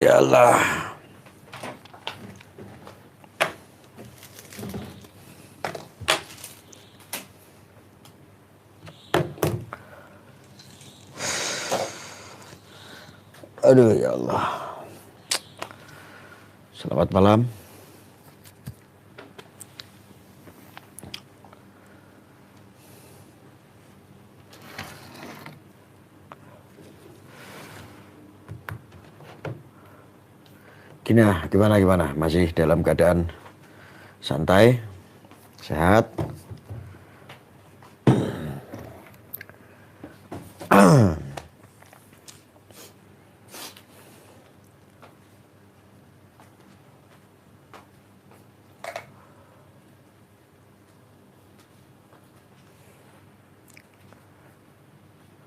Ya Allah. Aduh ya Allah. Selamat malam. Gimana? Masih dalam keadaan santai, sehat?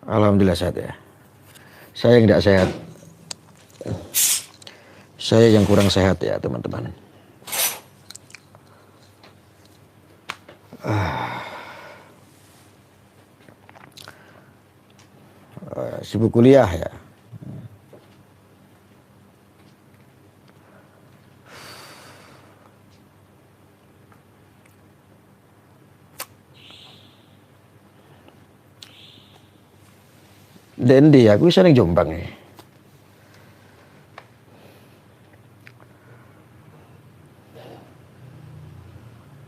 Alhamdulillah sehat ya. Saya yang tidak sehat. Saya yang kurang sehat ya teman-teman. Sibuk kuliah ya. Dendi, aku sering Jombang nih.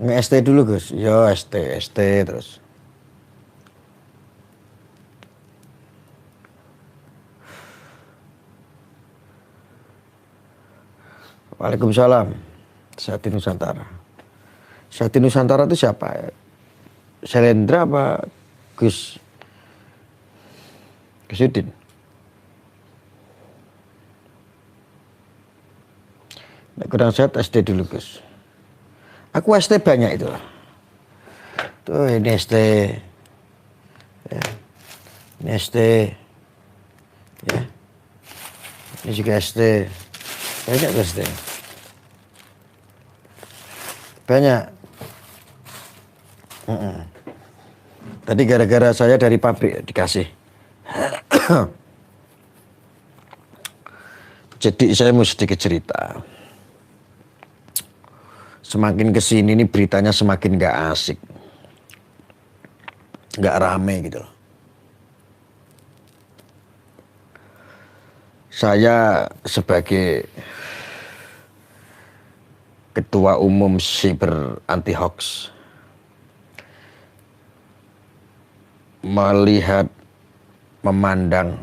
Nge-ST dulu Gus. Yo ST terus. Waalaikumsalam. Sati Nusantara. Sati Nusantara itu siapa? Selendra apa Gus Udin? Nek kurang sehat SD dulu Gus. Aku ST banyak itu lah. Tuh ini ST. Ya. Ini ST. Ya. Ini juga ST. Banyak ST. Banyak. Tadi gara-gara saya dari pabrik dikasih. Jadi saya mau sedikit cerita. Semakin kesini ini beritanya semakin gak asik. Gak rame gitu loh. Saya sebagai Ketua Umum Cyber Anti Hoax melihat, memandang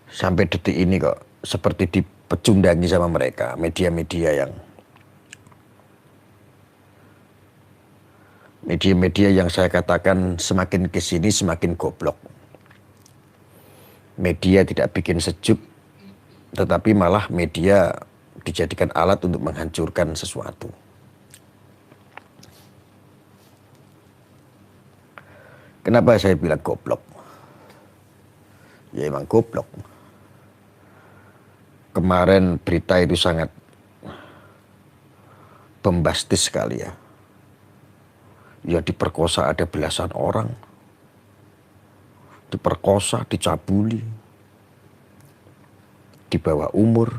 sampai detik ini kok seperti dipecundangi sama mereka, media-media yang saya katakan semakin kesini semakin goblok. Media tidak bikin sejuk, tetapi malah media dijadikan alat untuk menghancurkan sesuatu. Kenapa saya bilang goblok? Ya emang goblok. Kemarin berita itu sangat bombastis sekali ya. Ya diperkosa ada belasan orang. Diperkosa, dicabuli. Di bawah umur.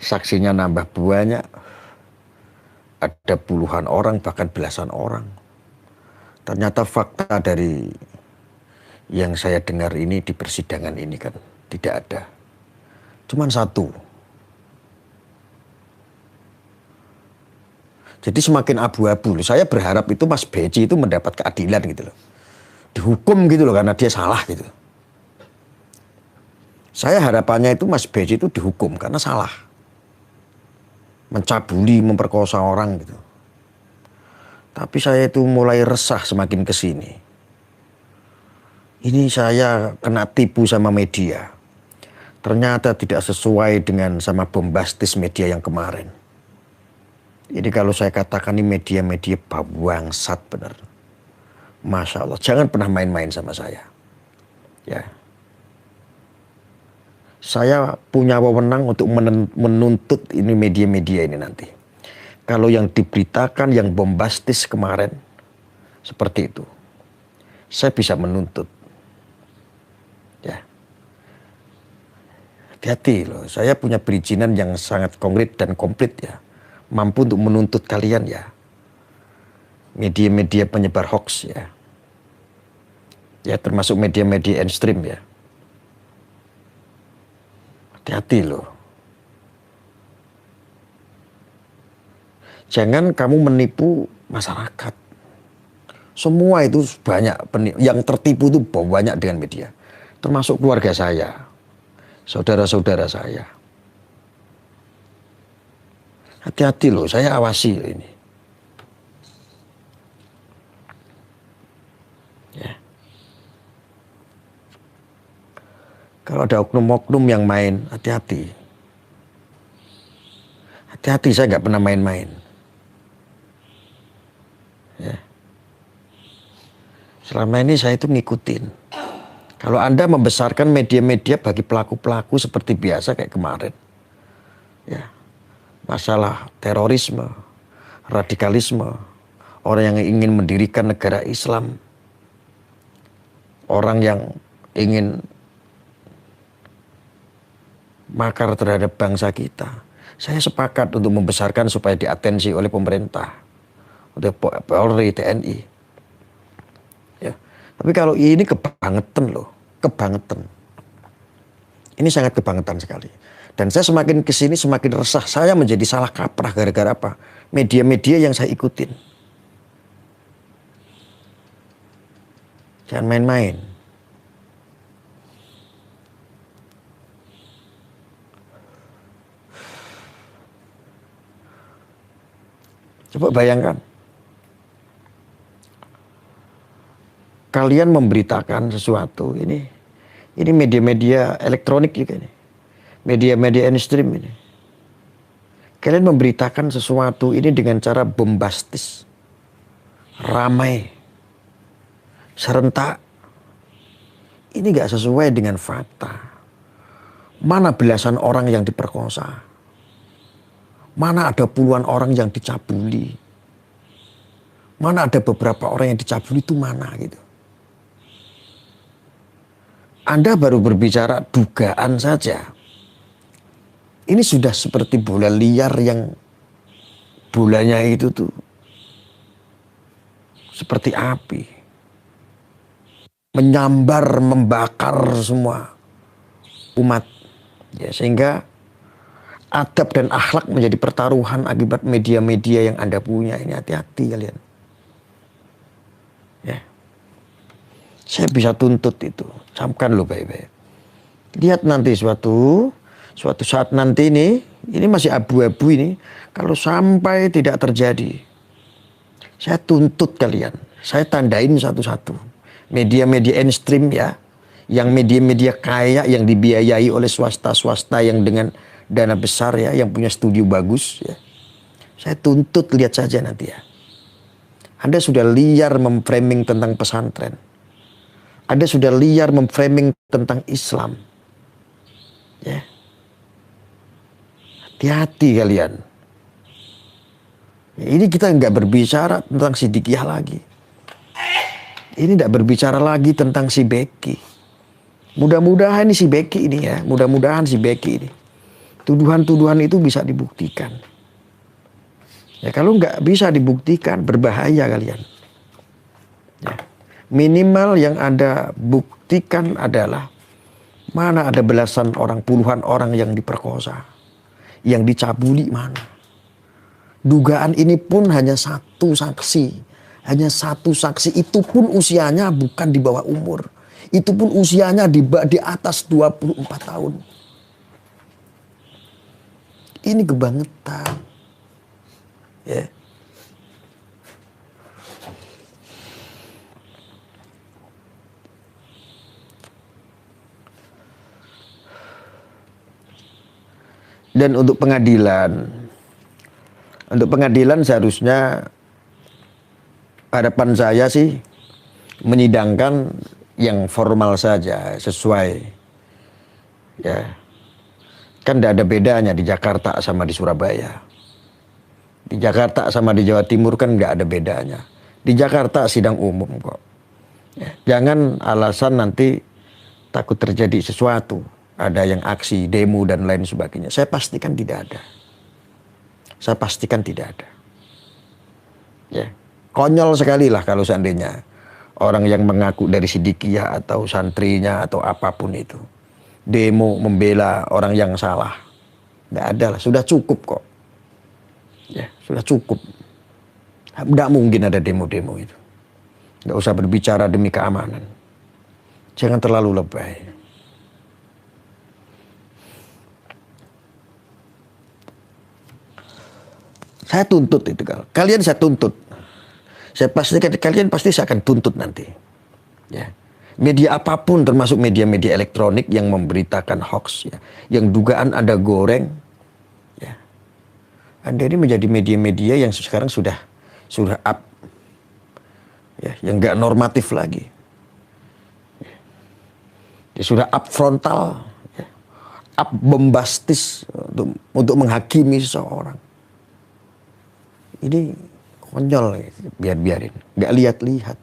Saksinya nambah banyak. Ada puluhan orang, bahkan belasan orang. Ternyata fakta dari yang saya dengar ini di persidangan ini kan tidak ada. Cuman satu. Jadi semakin abu-abu. Saya berharap itu Mas Beci itu mendapat keadilan gitu loh. Dihukum gitu loh karena dia salah gitu. Saya harapannya itu Mas Beci itu dihukum karena salah. Mencabuli, memperkosa orang gitu. Tapi saya itu mulai resah semakin kesini. Ini saya kena tipu sama media. Ternyata tidak sesuai dengan sama bombastis media yang kemarin. Jadi kalau saya katakan ini media-media bangsat benar. Masya Allah, jangan pernah main-main sama saya. Ya. Saya punya wewenang untuk menuntut ini media-media ini nanti. Kalau yang diberitakan, yang bombastis kemarin, seperti itu. saya bisa menuntut. Ya. Hati-hati loh, saya punya perizinan yang sangat konkret dan komplit ya. Mampu untuk menuntut kalian ya. Media-media penyebar hoax ya. Ya termasuk media-media mainstream ya. Hati-hati loh. Jangan kamu menipu masyarakat. Semua itu banyak, yang tertipu itu banyak dengan media. Termasuk keluarga saya, saudara-saudara saya. Hati-hati loh, saya awasi ini. Ya. Kalau ada oknum-oknum yang main, hati-hati. Hati-hati, saya nggak pernah main-main. Ya. Selama ini saya itu ngikutin. Kalau Anda membesarkan media-media bagi pelaku-pelaku seperti biasa kayak kemarin. Ya. Masalah terorisme, radikalisme, orang yang ingin mendirikan negara Islam, orang yang ingin makar terhadap bangsa kita. Saya sepakat untuk membesarkan supaya diatensi oleh pemerintah, oleh Polri, TNI. Ya. Tapi kalau ini kebangetan loh, kebangetan. Ini sangat kebangetan sekali. Dan saya semakin kesini semakin resah. Saya menjadi salah kaprah gara-gara apa? Media-media yang saya ikutin. Jangan main-main. Coba bayangkan. Kalian memberitakan sesuatu ini media-media elektronik juga ini. Media-media mainstream ini. Kalian memberitakan sesuatu ini dengan cara bombastis. Ramai. Serentak. Ini gak sesuai dengan fakta. Mana belasan orang yang diperkosa? Mana ada puluhan orang yang dicabuli? Mana ada beberapa orang yang dicabuli itu mana gitu? Anda baru berbicara dugaan saja. Ini sudah seperti bola liar yang bolanya itu tuh seperti api. Menyambar, membakar semua umat. Ya, sehingga adab dan akhlak menjadi pertaruhan akibat media-media yang Anda punya. Ini hati-hati kalian. Ya. Saya bisa tuntut itu. Camkan lo baik-baik. Lihat nanti suatu saat nanti ini masih abu-abu ini. Kalau sampai tidak terjadi, saya tuntut kalian. Saya tandain satu-satu. Media-media mainstream ya. Yang media-media kaya yang dibiayai oleh swasta-swasta yang dengan dana besar ya. Yang punya studio bagus ya. Saya tuntut, lihat saja nanti ya. Anda sudah liar memframing tentang pesantren. Anda sudah liar memframing tentang Islam. Ya. Hati-hati kalian. Ini kita nggak berbicara tentang si Dikiah lagi. Ini nggak berbicara lagi tentang si Beki. Mudah-mudahan ini si Beki ini ya. Mudah-mudahan si Beki ini. Tuduhan-tuduhan itu bisa dibuktikan. Ya kalau nggak bisa dibuktikan berbahaya kalian. Ya. Minimal yang Anda buktikan adalah mana ada belasan orang, puluhan orang yang diperkosa. Yang dicabuli mana. Dugaan ini pun hanya satu saksi. Hanya satu saksi. Itu pun usianya bukan di bawah umur. Itu pun usianya di atas 24 tahun. Ini kebangetan. Ya. Dan untuk pengadilan seharusnya harapan saya sih menyidangkan yang formal saja sesuai. Ya, kan tidak ada bedanya di Jakarta sama di Surabaya. Di Jakarta sama di Jawa Timur kan nggak ada bedanya. Di Jakarta sidang umum kok. Jangan alasan nanti takut terjadi sesuatu. Ada yang aksi, demo, dan lain sebagainya. Saya pastikan tidak ada. Saya pastikan tidak ada. Ya. Konyol sekali lah kalau seandainya orang yang mengaku dari Sidikiyah atau santrinya atau apapun itu. Demo membela orang yang salah. Tidak ada lah, sudah cukup kok. Ya, sudah cukup. Tidak mungkin ada demo-demo itu. Nggak usah berbicara demi keamanan. Jangan terlalu lebay. Saya tuntut itu kalau kalian saya tuntut. Saya pastikan kalian pasti saya akan tuntut nanti. Ya. Media apapun termasuk media-media elektronik yang memberitakan hoax, ya, yang dugaan ada goreng, ya. Anda ini menjadi media-media yang sekarang sudah up, ya, yang nggak normatif lagi. Ya, sudah up frontal, ya, up bombastis untuk menghakimi seseorang. Ini konyol, biarin, nggak lihat-lihat.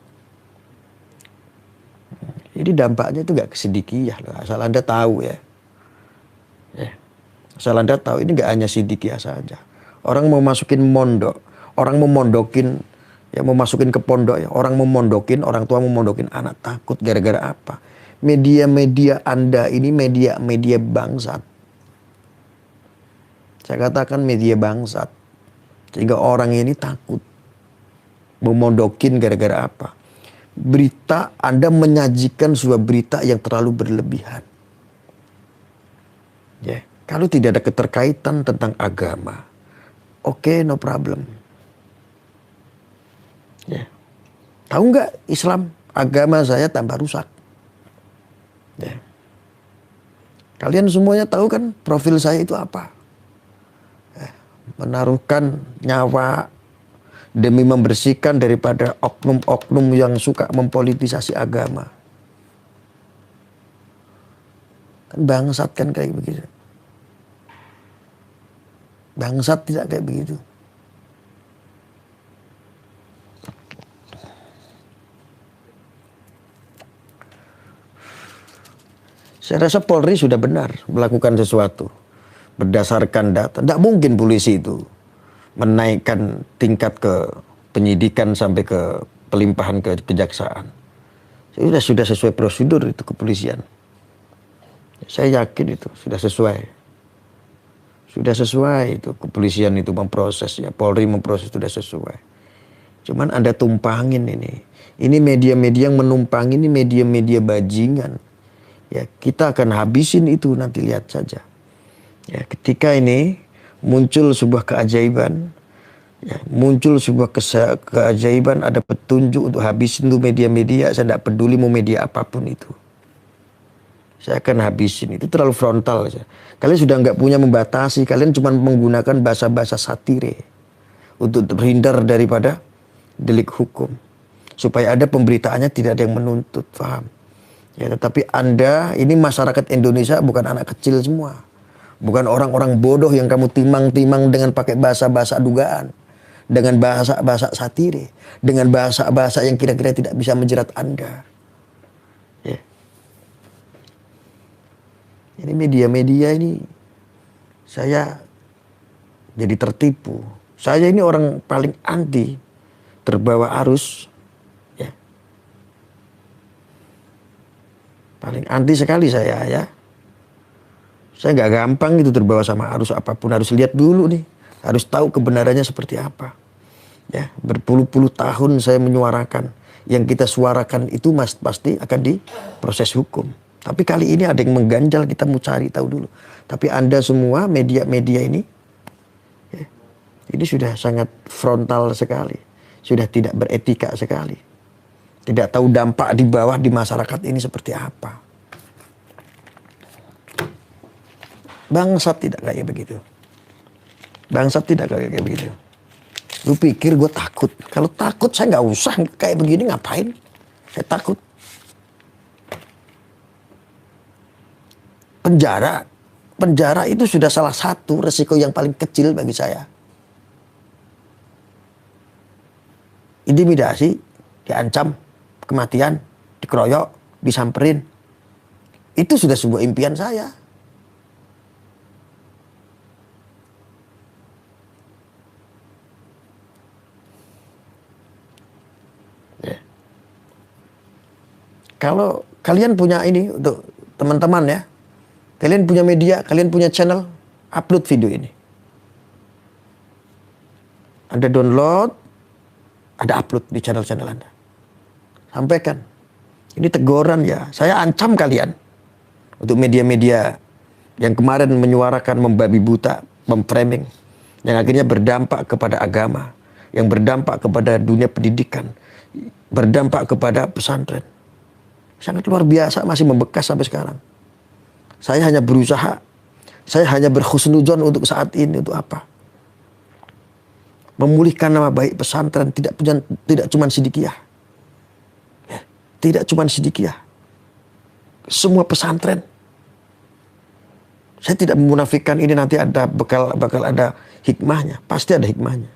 Jadi dampaknya itu nggak ke Sidikiyah loh, asal Anda tahu ya. Asal Anda tahu ini nggak hanya Sidikiyah saja. Orang mau masukin mondok, orang mau mondokin, ya mau masukin ke pondok ya, orang mau mondokin, orang tua mau mondokin anak takut gara-gara apa? Media-media Anda ini media-media bangsat. Saya katakan media bangsat. Sehingga orang ini takut. Memondokin gara-gara apa? Berita, Anda menyajikan sebuah berita yang terlalu berlebihan. Ya, kalau tidak ada keterkaitan tentang agama, oke, no problem. Ya. Tahu nggak Islam, agama saya tambah rusak. Ya. Kalian semuanya tahu kan profil saya itu apa? Menaruhkan nyawa demi membersihkan daripada oknum-oknum yang suka mempolitisasi agama. Kan bangsat kan kayak begitu. Bangsat tidak kayak begitu. Saya rasa Polri sudah benar melakukan sesuatu berdasarkan data. Tidak mungkin polisi itu menaikkan tingkat ke penyidikan sampai ke pelimpahan ke kejaksaan. Sudah sesuai prosedur itu kepolisian. Saya yakin itu sudah sesuai. Sudah sesuai itu kepolisian itu memproses ya. Polri memproses sudah sesuai. Cuman Anda tumpangin ini. Ini media-media yang menumpang ini media-media bajingan. Ya, kita akan habisin itu nanti lihat saja. Ya, ketika ini muncul sebuah keajaiban, ya, muncul sebuah keajaiban, ada petunjuk untuk habisin tuh media-media. Saya tidak peduli mau media apapun itu. Saya akan habisin. Itu terlalu frontal. Kalian sudah nggak punya membatasi. Kalian cuma menggunakan bahasa-bahasa satire untuk terhindar daripada delik hukum. Supaya ada pemberitaannya tidak ada yang menuntut. Paham? Ya, tetapi Anda, ini masyarakat Indonesia bukan anak kecil semua. Bukan orang-orang bodoh yang kamu timang-timang dengan pakai bahasa-bahasa dugaan. Dengan bahasa-bahasa satire. Dengan bahasa-bahasa yang kira-kira tidak bisa menjerat Anda. Ya. Ini media-media ini saya jadi tertipu. Saya ini orang paling anti terbawa arus. Ya. Paling anti sekali saya ya. Saya nggak gampang gitu terbawa sama arus apapun. Harus lihat dulu nih. Harus tahu kebenarannya seperti apa. Ya, berpuluh-puluh tahun saya menyuarakan. Yang kita suarakan itu pasti akan diproses hukum. Tapi kali ini ada yang mengganjal, kita mau cari tahu dulu. Tapi Anda semua media-media ini, ya, ini sudah sangat frontal sekali. Sudah tidak beretika sekali. Tidak tahu dampak di bawah di masyarakat ini seperti apa. Bangsat tidak kayak begitu. Bangsat tidak kayak begitu. Lu pikir gue takut? Kalau takut saya nggak usah kayak begini, ngapain? Saya takut. Penjara itu sudah salah satu resiko yang paling kecil bagi saya. Intimidasi, diancam kematian, dikeroyok, disamperin. Itu sudah sebuah impian saya. Ya. Kalau kalian punya ini, untuk teman-teman ya, kalian punya media, kalian punya channel, upload video ini. Anda download, ada upload di channel-channel Anda. Sampaikan. Ini teguran ya. Saya ancam kalian. Untuk media-media yang kemarin menyuarakan membabi buta, memframing. Yang akhirnya berdampak kepada agama. Yang berdampak kepada dunia pendidikan. Berdampak kepada pesantren. Sangat luar biasa, masih membekas sampai sekarang. Saya hanya berusaha. Saya hanya berhusnudzon untuk saat ini. Untuk apa? Memulihkan nama baik pesantren. Tidak cuma Sidikiyah. Tidak cuma Sidikiyah. Semua pesantren. Saya tidak memunafikan ini nanti ada bakal ada hikmahnya. Pasti ada hikmahnya.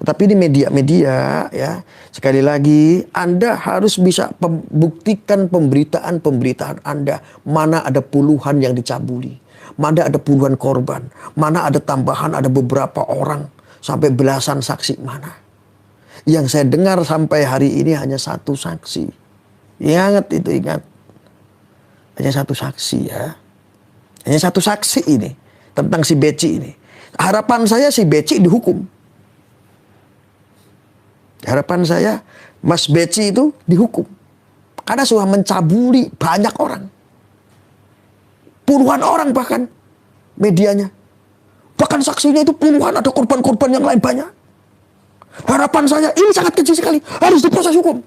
Tetapi ini media-media ya. Sekali lagi Anda harus bisa membuktikan pemberitaan Anda. Mana ada puluhan yang dicabuli. Mana ada puluhan korban. Mana ada tambahan ada beberapa orang. Sampai belasan saksi mana. Yang saya dengar sampai hari ini hanya satu saksi. Ingat itu, ingat. Hanya satu saksi ya. Hanya satu saksi ini. Tentang si Beci ini. Harapan saya si Beci dihukum. Harapan saya Mas Beci itu dihukum. Karena sudah mencabuli banyak orang. Puluhan orang bahkan. Medianya. Bahkan saksinya itu puluhan. Ada korban-korban yang lain banyak. Harapan saya ini sangat kecil sekali. Harus diproses hukum.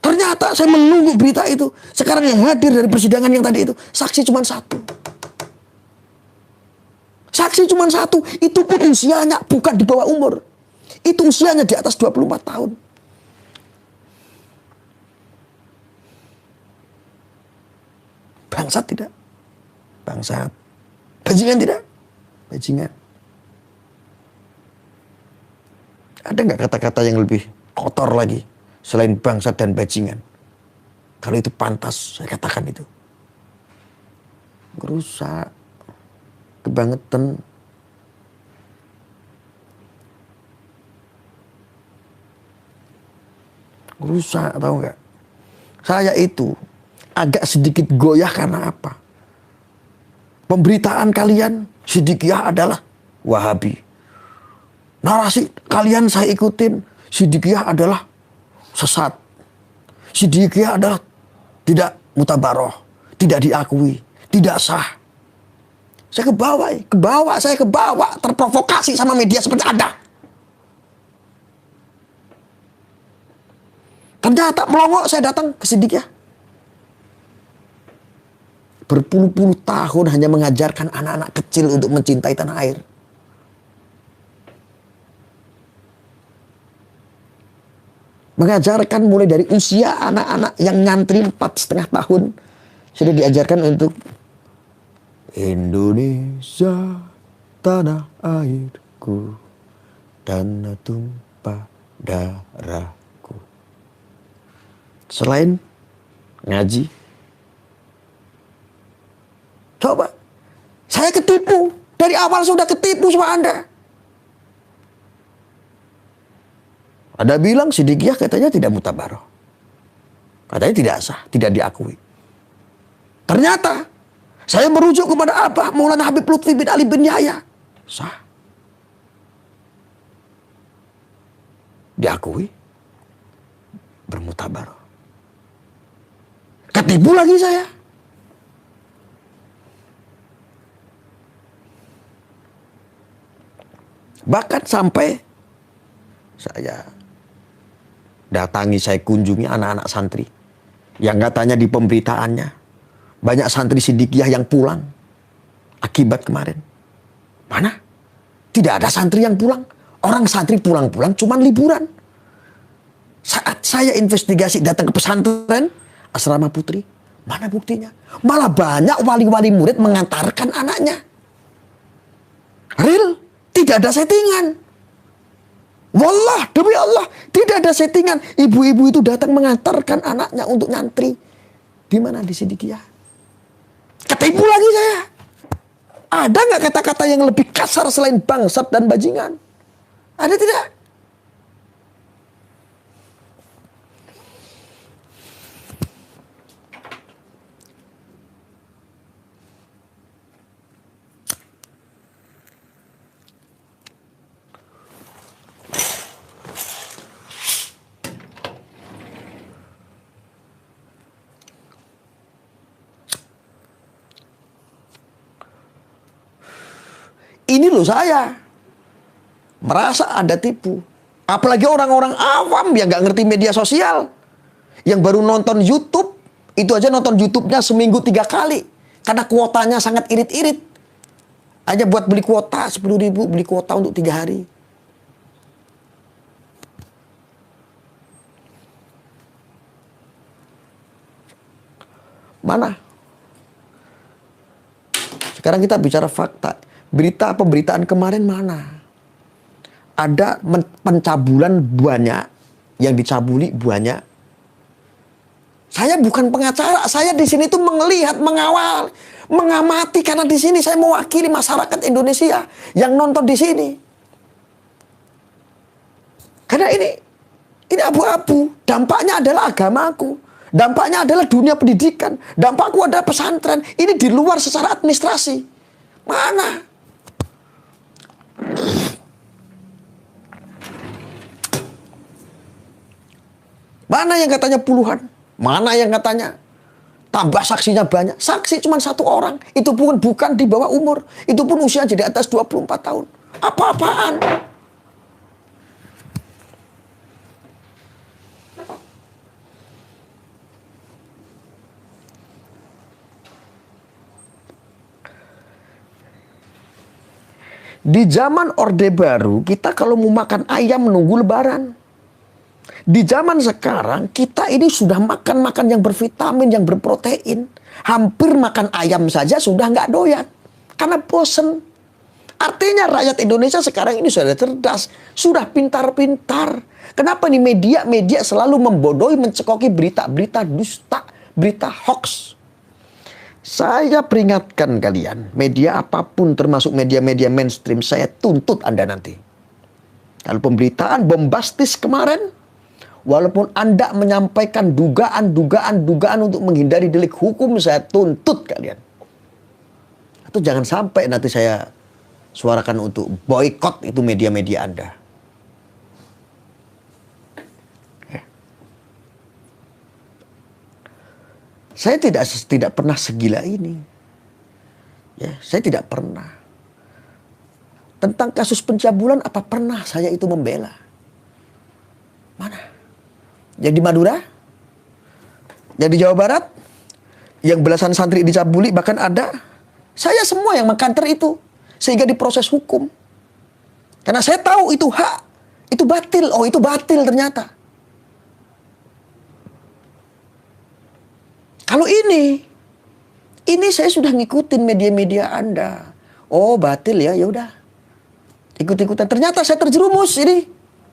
Ternyata saya menunggu berita itu. Sekarang yang hadir dari persidangan yang tadi itu. Saksi cuma satu. Saksi cuma satu. Itu pun usianya bukan di bawah umur. Itu usianya di atas 24 tahun. Bangsat tidak? Bangsat. Bajingan tidak? Bajingan. Ada nggak kata-kata yang lebih kotor lagi? Selain bangsat dan bajingan. Kalau itu pantas, saya katakan itu. Gerusak. Kebangetan. Gerusak, tahu nggak? Saya itu agak sedikit goyah karena apa? Pemberitaan kalian, Sidikiyah adalah Wahabi. Narasi kalian saya ikutin, Sidikiyah adalah sesat. Sidikiyah adalah tidak mutabaroh, tidak diakui, tidak sah. Saya saya ke bawah, terprovokasi sama media seperti Anda. Ternyata melongo saya datang ke Sidikiyah. Berpuluh-puluh tahun hanya mengajarkan anak-anak kecil untuk mencintai tanah air. Mengajarkan mulai dari usia anak-anak yang nyantri 4,5 tahun. Sudah diajarkan untuk Indonesia tanah airku, tanah tumpah darahku. Selain ngaji. Coba. Saya ketipu. Dari awal sudah ketipu sama Anda. Ada bilang Sidikiyah katanya tidak mutabaroh. Katanya tidak sah, tidak diakui. Ternyata saya merujuk kepada Abah Maulana Habib Lutfi bin Ali bin Yahya. Sah. Diakui. Bermutabaroh. Ketipu lagi saya. Bahkan sampai saya datangi, saya kunjungi anak-anak santri. Yang katanya di pemberitaannya, banyak santri Sidikiyah yang pulang. Akibat kemarin. Mana? Tidak ada santri yang pulang. Orang santri pulang-pulang cuman liburan. Saat saya investigasi datang ke pesantren, Asrama Putri, mana buktinya? Malah banyak wali-wali murid mengantarkan anaknya. Real, tidak ada settingan. Wallah, demi Allah, tidak ada settingan. Ibu-ibu itu datang mengantarkan anaknya untuk nyantri. Di mana di Sidikiyah? Ketipu lagi saya. Ada nggak kata-kata yang lebih kasar selain bangsat dan bajingan? Ada tidak? Ini loh saya merasa ada tipu. Apalagi orang-orang awam yang nggak ngerti media sosial, yang baru nonton YouTube, itu aja nonton YouTube-nya seminggu 3 kali karena kuotanya sangat irit-irit. Aja buat beli kuota 10.000, beli kuota untuk 3 hari. Mana? Sekarang kita bicara fakta. Berita pemberitaan kemarin mana? Ada pencabulan banyak, yang dicabuli banyak. Saya bukan pengacara, saya di sini tuh melihat, mengawal, mengamati, karena di sini saya mewakili masyarakat Indonesia yang nonton di sini. Karena ini abu-abu. Dampaknya adalah agamaku. Dampaknya adalah dunia pendidikan. Dampakku adalah pesantren. Ini di luar secara administrasi. Mana? Mana yang katanya puluhan? Mana yang katanya tambah saksinya banyak? Saksi cuma 1 orang. Itu pun bukan di bawah umur. Itu pun usia di atas 24 tahun. Apa-apaan? Di zaman Orde Baru, kita kalau mau makan ayam menunggu lebaran. Di zaman sekarang, kita ini sudah makan-makan yang bervitamin, yang berprotein. Hampir makan ayam saja sudah nggak doyan. Karena bosen. Artinya rakyat Indonesia sekarang ini sudah cerdas. Sudah pintar-pintar. Kenapa nih media-media selalu membodohi, mencekoki berita-berita dusta, berita hoax. Saya peringatkan kalian, media apapun termasuk media-media mainstream, saya tuntut Anda nanti. Kalau pemberitaan bombastis kemarin, walaupun Anda menyampaikan dugaan untuk menghindari delik hukum, saya tuntut kalian. Atau jangan sampai nanti saya suarakan untuk boykot itu media-media Anda. Saya tidak pernah segila ini. Ya, saya tidak pernah. Tentang kasus pencabulan, apa pernah saya itu membela? Mana? Yang di Madura? Yang di Jawa Barat? Yang belasan santri dicabuli, bahkan ada. Saya semua yang mengkanter itu. Sehingga diproses hukum. Karena saya tahu itu hak. Itu batil. Oh, itu batil ternyata. Kalau ini saya sudah ngikutin media-media Anda. Oh, batil ya, ya udah. Ikut-ikutan. Ternyata saya terjerumus ini.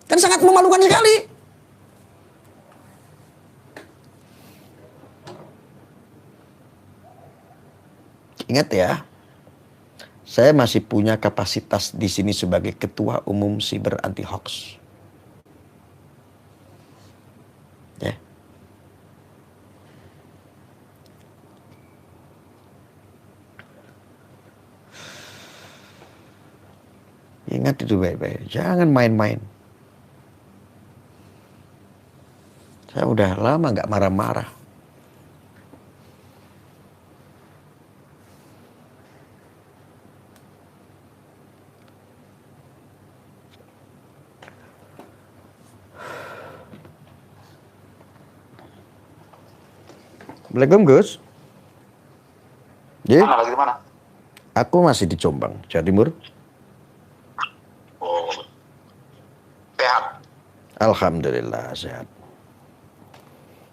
Kan sangat memalukan sekali. Ingat ya, saya masih punya kapasitas di sini sebagai Ketua Umum Siber Anti Hoax. Ya. Ingat itu baik-baik. Jangan main-main. Saya udah lama nggak marah-marah. Assalamualaikum Gus. Mana lagi di mana? Aku masih di Jombang, Jawa Timur. Oh, sehat. Alhamdulillah sehat.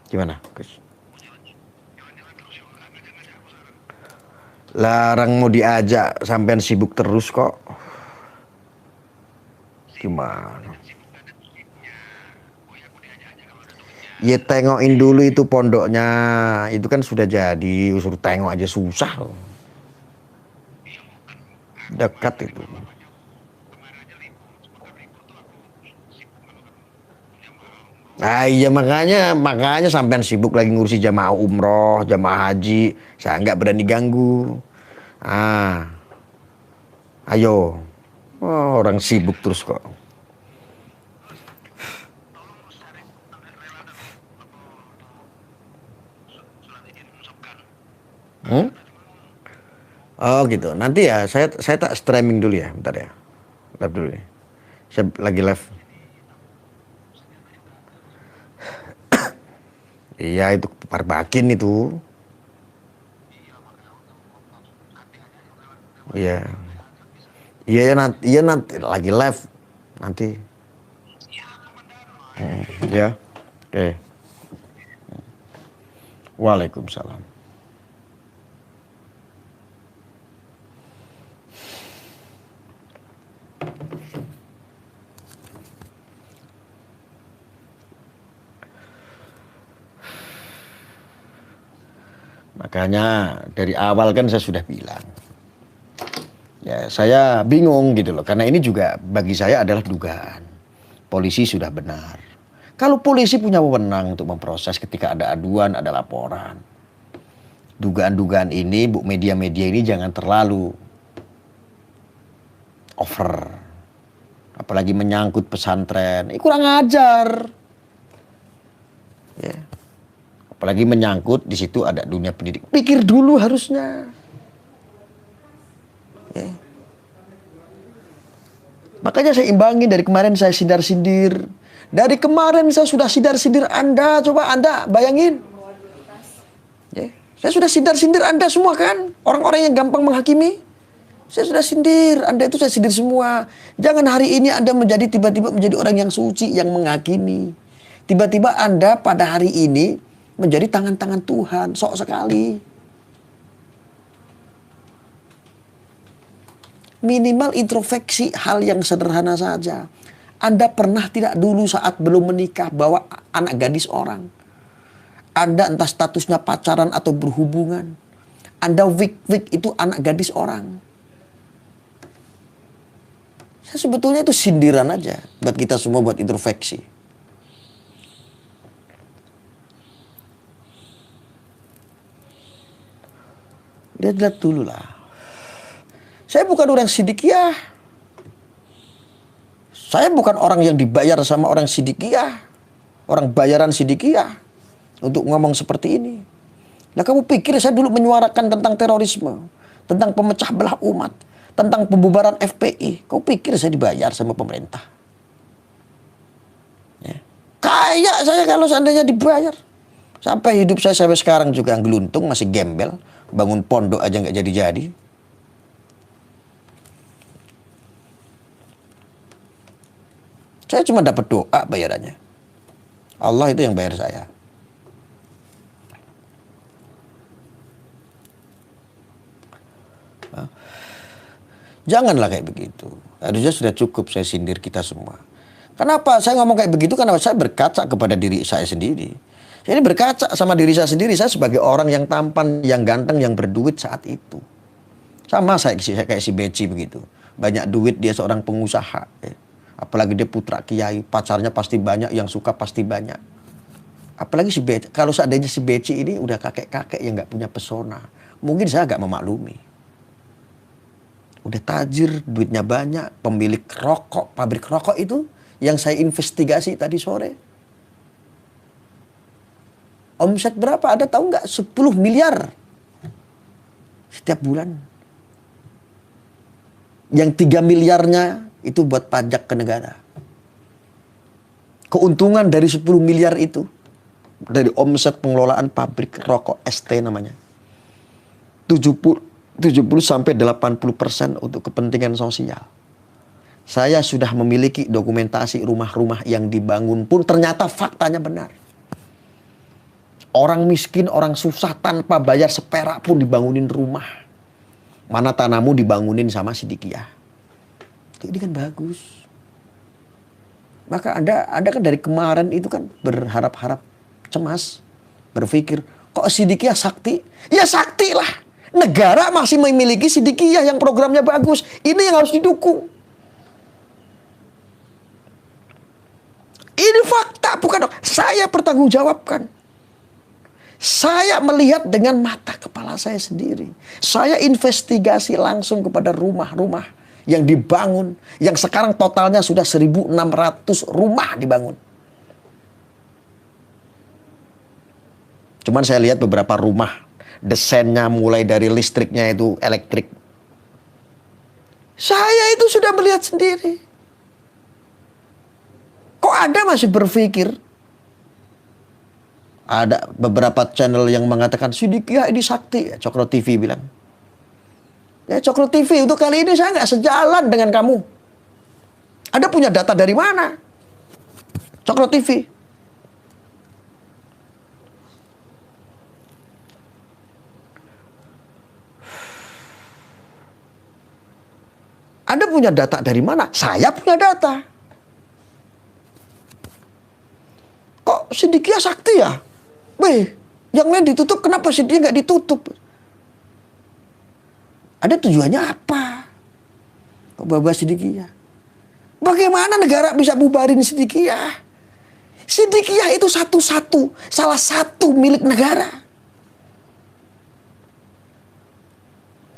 Gimana, Gus? Larang mau diajak, sampean sibuk terus kok. Gimana? Ya tengokin dulu itu pondoknya. Itu kan sudah jadi. Suruh tengok aja susah loh. Dekat itu. Nah iya makanya sampean sibuk lagi ngurusi jamaah umroh, jamaah haji. Saya nggak berani ganggu. Ah, ayo. Oh, orang sibuk terus kok. Hmm? Oh gitu. Nanti ya saya tak streaming dulu ya, bentar ya. Live dulu ya. Saya lagi live. Iya itu Parbakin itu. Iya. Iya nanti lagi live nanti. Ya. Oke. Waalaikumsalam. Makanya dari awal kan saya sudah bilang. Ya, saya bingung gitu loh. Karena ini juga bagi saya adalah dugaan. Polisi sudah benar. Kalau polisi punya wewenang untuk memproses ketika ada aduan, ada laporan. Dugaan-dugaan ini, bu media-media ini jangan terlalu over. Apalagi menyangkut pesantren. Ini kurang ajar. Ya. Apalagi menyangkut di situ ada dunia pendidik. Pikir dulu harusnya. Ya. Makanya saya imbangi dari kemarin saya sindir-sindir. Dari kemarin saya sudah sindir-sindir Anda. Coba Anda bayangin. Ya. Saya sudah sindir-sindir Anda semua kan. Orang-orang yang gampang menghakimi. Saya sudah sindir. Anda itu saya sindir semua. Jangan hari ini Anda tiba-tiba menjadi orang yang suci. Yang menghakimi. Tiba-tiba Anda pada hari ini menjadi tangan-tangan Tuhan. Sok sekali. Minimal introspeksi hal yang sederhana saja. Anda pernah tidak dulu saat belum menikah bawa anak gadis orang? Anda entah statusnya pacaran atau berhubungan. Anda wik-wik itu anak gadis orang. Saya sebetulnya itu sindiran aja buat kita semua buat introspeksi. Lihat-lihat dulu lah. Saya bukan orang sidikiyah. Saya bukan orang yang dibayar sama orang sidikiyah. Orang bayaran sidikiyah. Untuk ngomong seperti ini. Nah kamu pikir saya dulu menyuarakan tentang terorisme. Tentang pemecah belah umat. Tentang pembubaran FPI. Kau pikir saya dibayar sama pemerintah? Ya. Kayak saya kalau seandainya dibayar. Sampai hidup saya sampai sekarang juga geluntung. Masih gembel. Bangun pondok aja nggak jadi-jadi. Saya cuma dapat doa bayarannya. Allah itu yang bayar saya. Janganlah kayak begitu. Harusnya sudah cukup saya sindir kita semua. Kenapa saya ngomong kayak begitu? Karena saya berkaca kepada diri saya sendiri. Saya ini berkaca sama diri saya sendiri. Saya sebagai orang yang tampan, yang ganteng, yang berduit saat itu. Sama saya kayak si Beci begitu. Banyak duit, dia seorang pengusaha. Ya. Apalagi dia putra kiai, pacarnya pasti banyak, yang suka pasti banyak. Apalagi si Beci, kalau seandainya si Beci ini udah kakek-kakek yang nggak punya pesona, mungkin saya agak memaklumi. Udah tajir, duitnya banyak, pemilik rokok, pabrik rokok itu yang saya investigasi tadi sore. Omset berapa? Ada tahu nggak? 10 miliar setiap bulan. Yang 3 miliarnya itu buat pajak ke negara. Keuntungan dari 10 miliar itu dari omset pengelolaan pabrik rokok ST namanya. 70 sampai 80% untuk kepentingan sosial. Saya sudah memiliki dokumentasi rumah-rumah yang dibangun pun ternyata faktanya benar. Orang miskin, orang susah tanpa bayar seperak pun dibangunin rumah. Mana tanahmu dibangunin sama sidikiyah. Ini kan bagus. Maka Anda kan dari kemarin itu kan berharap-harap cemas. Berpikir, kok Sidikiyah sakti? Ya sakti lah. Negara masih memiliki Sidikiyah yang programnya bagus. Ini yang harus didukung. Ini fakta, bukan saya bertanggungjawabkan. Saya melihat dengan mata kepala saya sendiri. Saya investigasi langsung kepada rumah-rumah yang dibangun. Yang sekarang totalnya sudah 1.600 rumah dibangun. Cuman saya lihat beberapa rumah, desainnya mulai dari listriknya itu elektrik. Saya itu sudah melihat sendiri. Kok Anda masih berpikir? Ada beberapa channel yang mengatakan Sidikiyah ini sakti. Cokro TV bilang. Ya Cokro TV untuk kali ini saya nggak sejalan dengan kamu. Anda punya data dari mana? Cokro TV. Anda punya data dari mana? Saya punya data. Kok Sidikiyah sakti ya? Weh, yang lain ditutup, kenapa Sidikiyah nggak ditutup? Ada tujuannya apa? Kok babas Sidikiyah? Bagaimana negara bisa bubarin Sidikiyah? Sidikiyah itu salah satu milik negara.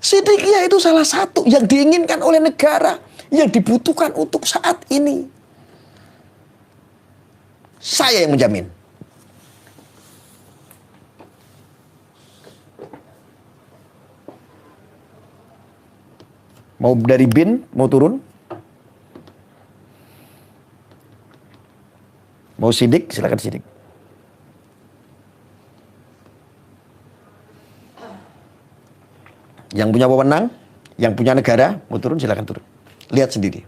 Sidikiyah itu salah satu yang diinginkan oleh negara, yang dibutuhkan untuk saat ini. Saya yang menjamin. Mau dari bin, mau turun? Mau sidik, silakan sidik. Yang punya wewenang, yang punya negara, mau turun silakan turun. Lihat sendiri.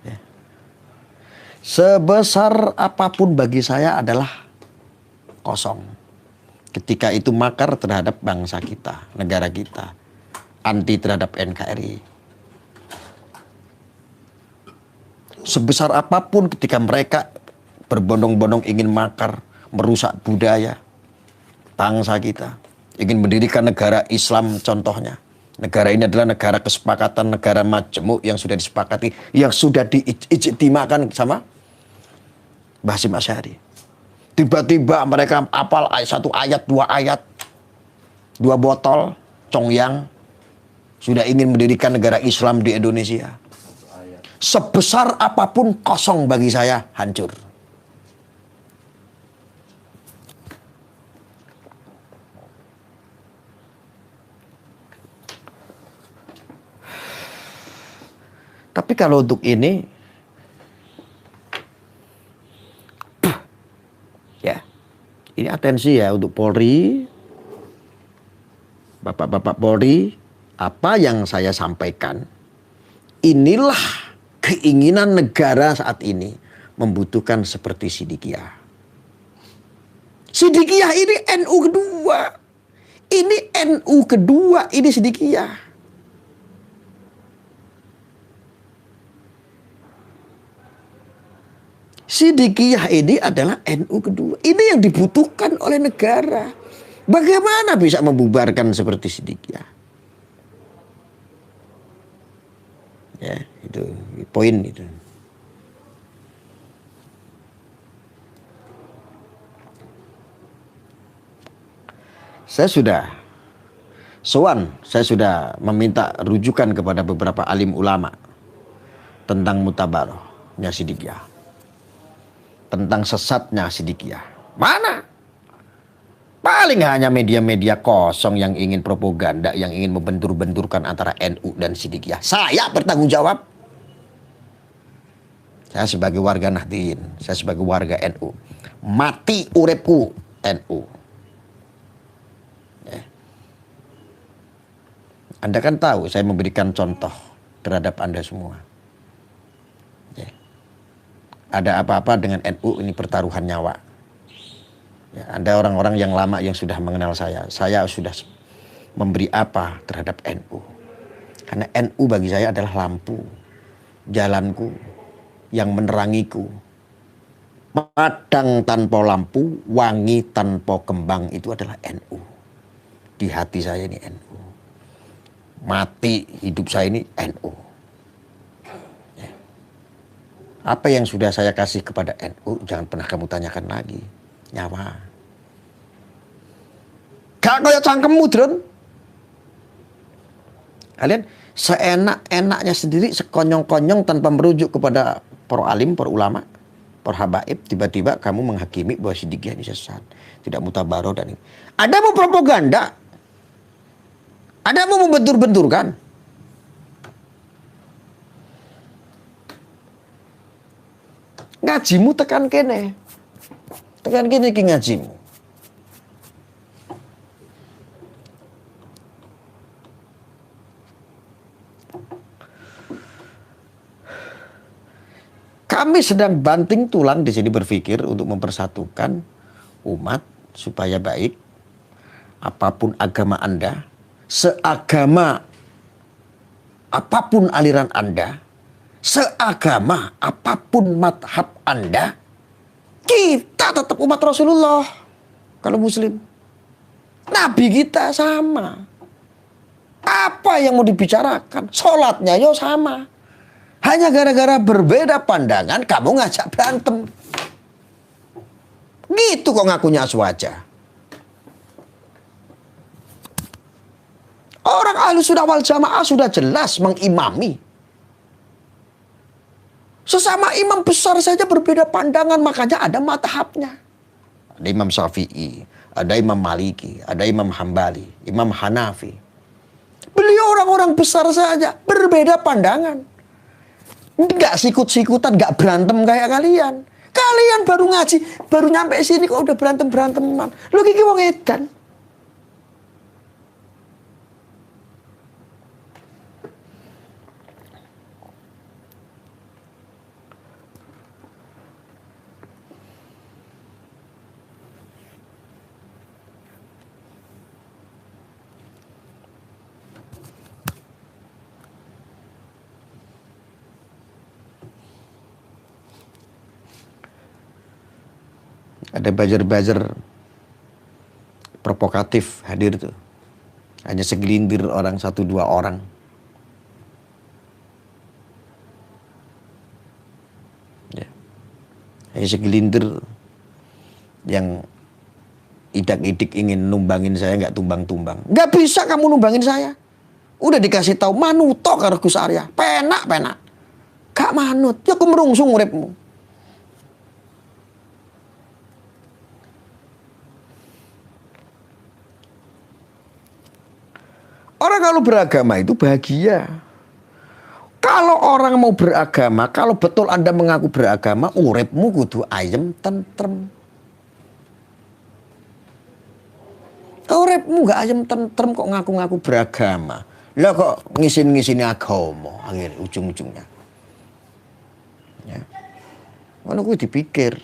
Ya. Sebesar apapun bagi saya adalah kosong. Ketika itu makar terhadap bangsa kita, negara kita, anti terhadap NKRI. Sebesar apapun ketika mereka berbondong-bondong ingin makar, merusak budaya bangsa kita, ingin mendirikan negara Islam contohnya. Negara ini adalah negara kesepakatan, negara majemuk yang sudah disepakati, yang sudah diijtimakan sama Mbah Hasyim Asy'ari. Tiba-tiba mereka apal satu ayat, dua botol, congyang, sudah ingin mendirikan negara Islam di Indonesia. Sebesar apapun kosong bagi saya, hancur. Tapi kalau untuk ini, ya, ini atensi ya untuk Polri, Bapak-bapak Polri, apa yang saya sampaikan, inilah keinginan negara saat ini membutuhkan seperti Sidikiyah. Sidikiyah ini NU kedua, ini NU kedua, ini Sidikiyah. Sidikiyah ini adalah NU kedua. Ini yang dibutuhkan oleh negara. Bagaimana bisa membubarkan seperti Sidikiyah? Ya, itu poin itu. Saya sudah meminta rujukan kepada beberapa alim ulama tentang mutabarohnya Sidikiyah. Tentang sesatnya Sidikiyah. Mana? Paling hanya media-media kosong yang ingin propaganda, yang ingin membentur-benturkan antara NU dan Sidikiyah. Saya bertanggung jawab. Saya sebagai warga Nahdien, saya sebagai warga NU. Mati uripku NU. Ya. Anda kan tahu saya memberikan contoh terhadap Anda semua. Ada apa-apa dengan NU ini pertaruhan nyawa. Ya, ada orang-orang yang lama yang sudah mengenal saya. Saya sudah memberi apa terhadap NU. Karena NU bagi saya adalah lampu jalanku, yang menerangiku. Padang tanpa lampu, wangi tanpa kembang, itu adalah NU. Di hati saya ini NU. Mati hidup saya ini NU. Ya. Apa yang sudah saya kasih kepada NU, jangan pernah kamu tanyakan lagi. Nyawa. Gak kaya cangkemmu, Drun. Kalian seenak-enaknya sendiri, sekonyong-konyong tanpa merujuk kepada para alim, para ulama, para habaib, tiba-tiba kamu menghakimi bahwa Siddiqiyah ini sesat, tidak mutabaroh dan ini. Ada mau propaganda, ada mau membentur-benturkan. Ngajimu tekan kene, ki ngajimu. Kami sedang banting tulang di sini berpikir untuk mempersatukan umat supaya baik. Apapun agama Anda, seagama apapun aliran Anda, seagama apapun madhab Anda, kita tetap umat Rasulullah. Kalau Muslim, Nabi kita sama. Apa yang mau dibicarakan? Sholatnya yo sama. Hanya gara-gara berbeda pandangan, kamu ngajak berantem. Gitu kok ngakunya aswaja. Orang Ahlussunnah wal Jamaah sudah jelas mengimami. Sesama imam besar saja berbeda pandangan, makanya ada mazhabnya. Ada Imam Syafi'i, ada Imam Maliki, ada Imam Hambali, Imam Hanafi. Beliau orang-orang besar saja berbeda pandangan. Nggak sikut-sikutan, nggak berantem kayak kalian. Kalian baru ngaji, baru nyampe sini kok udah berantem-beranteman. Lu kiki wong edan. Ada buzzer-buzzer provokatif hadir tuh. Hanya segelintir orang, 1-2 orang. Ya. Hanya segelintir yang idak-idik ingin numbangin saya, nggak tumbang-tumbang. Nggak bisa kamu numbangin saya. Udah dikasih tahu manuto karo Gus Arya. Penak. Gak manut. Ya kemerungsung uripmu. Orang kalau beragama itu bahagia. Kalau orang mau beragama, kalau betul Anda mengaku beragama, uripmu kudu ayem tentrem. Uripmu gak ayem tentrem kok ngaku-ngaku beragama. Lah kok ngisin-ngisini agama akhir ujung-ujungnya. Ya. Mana gue dipikir.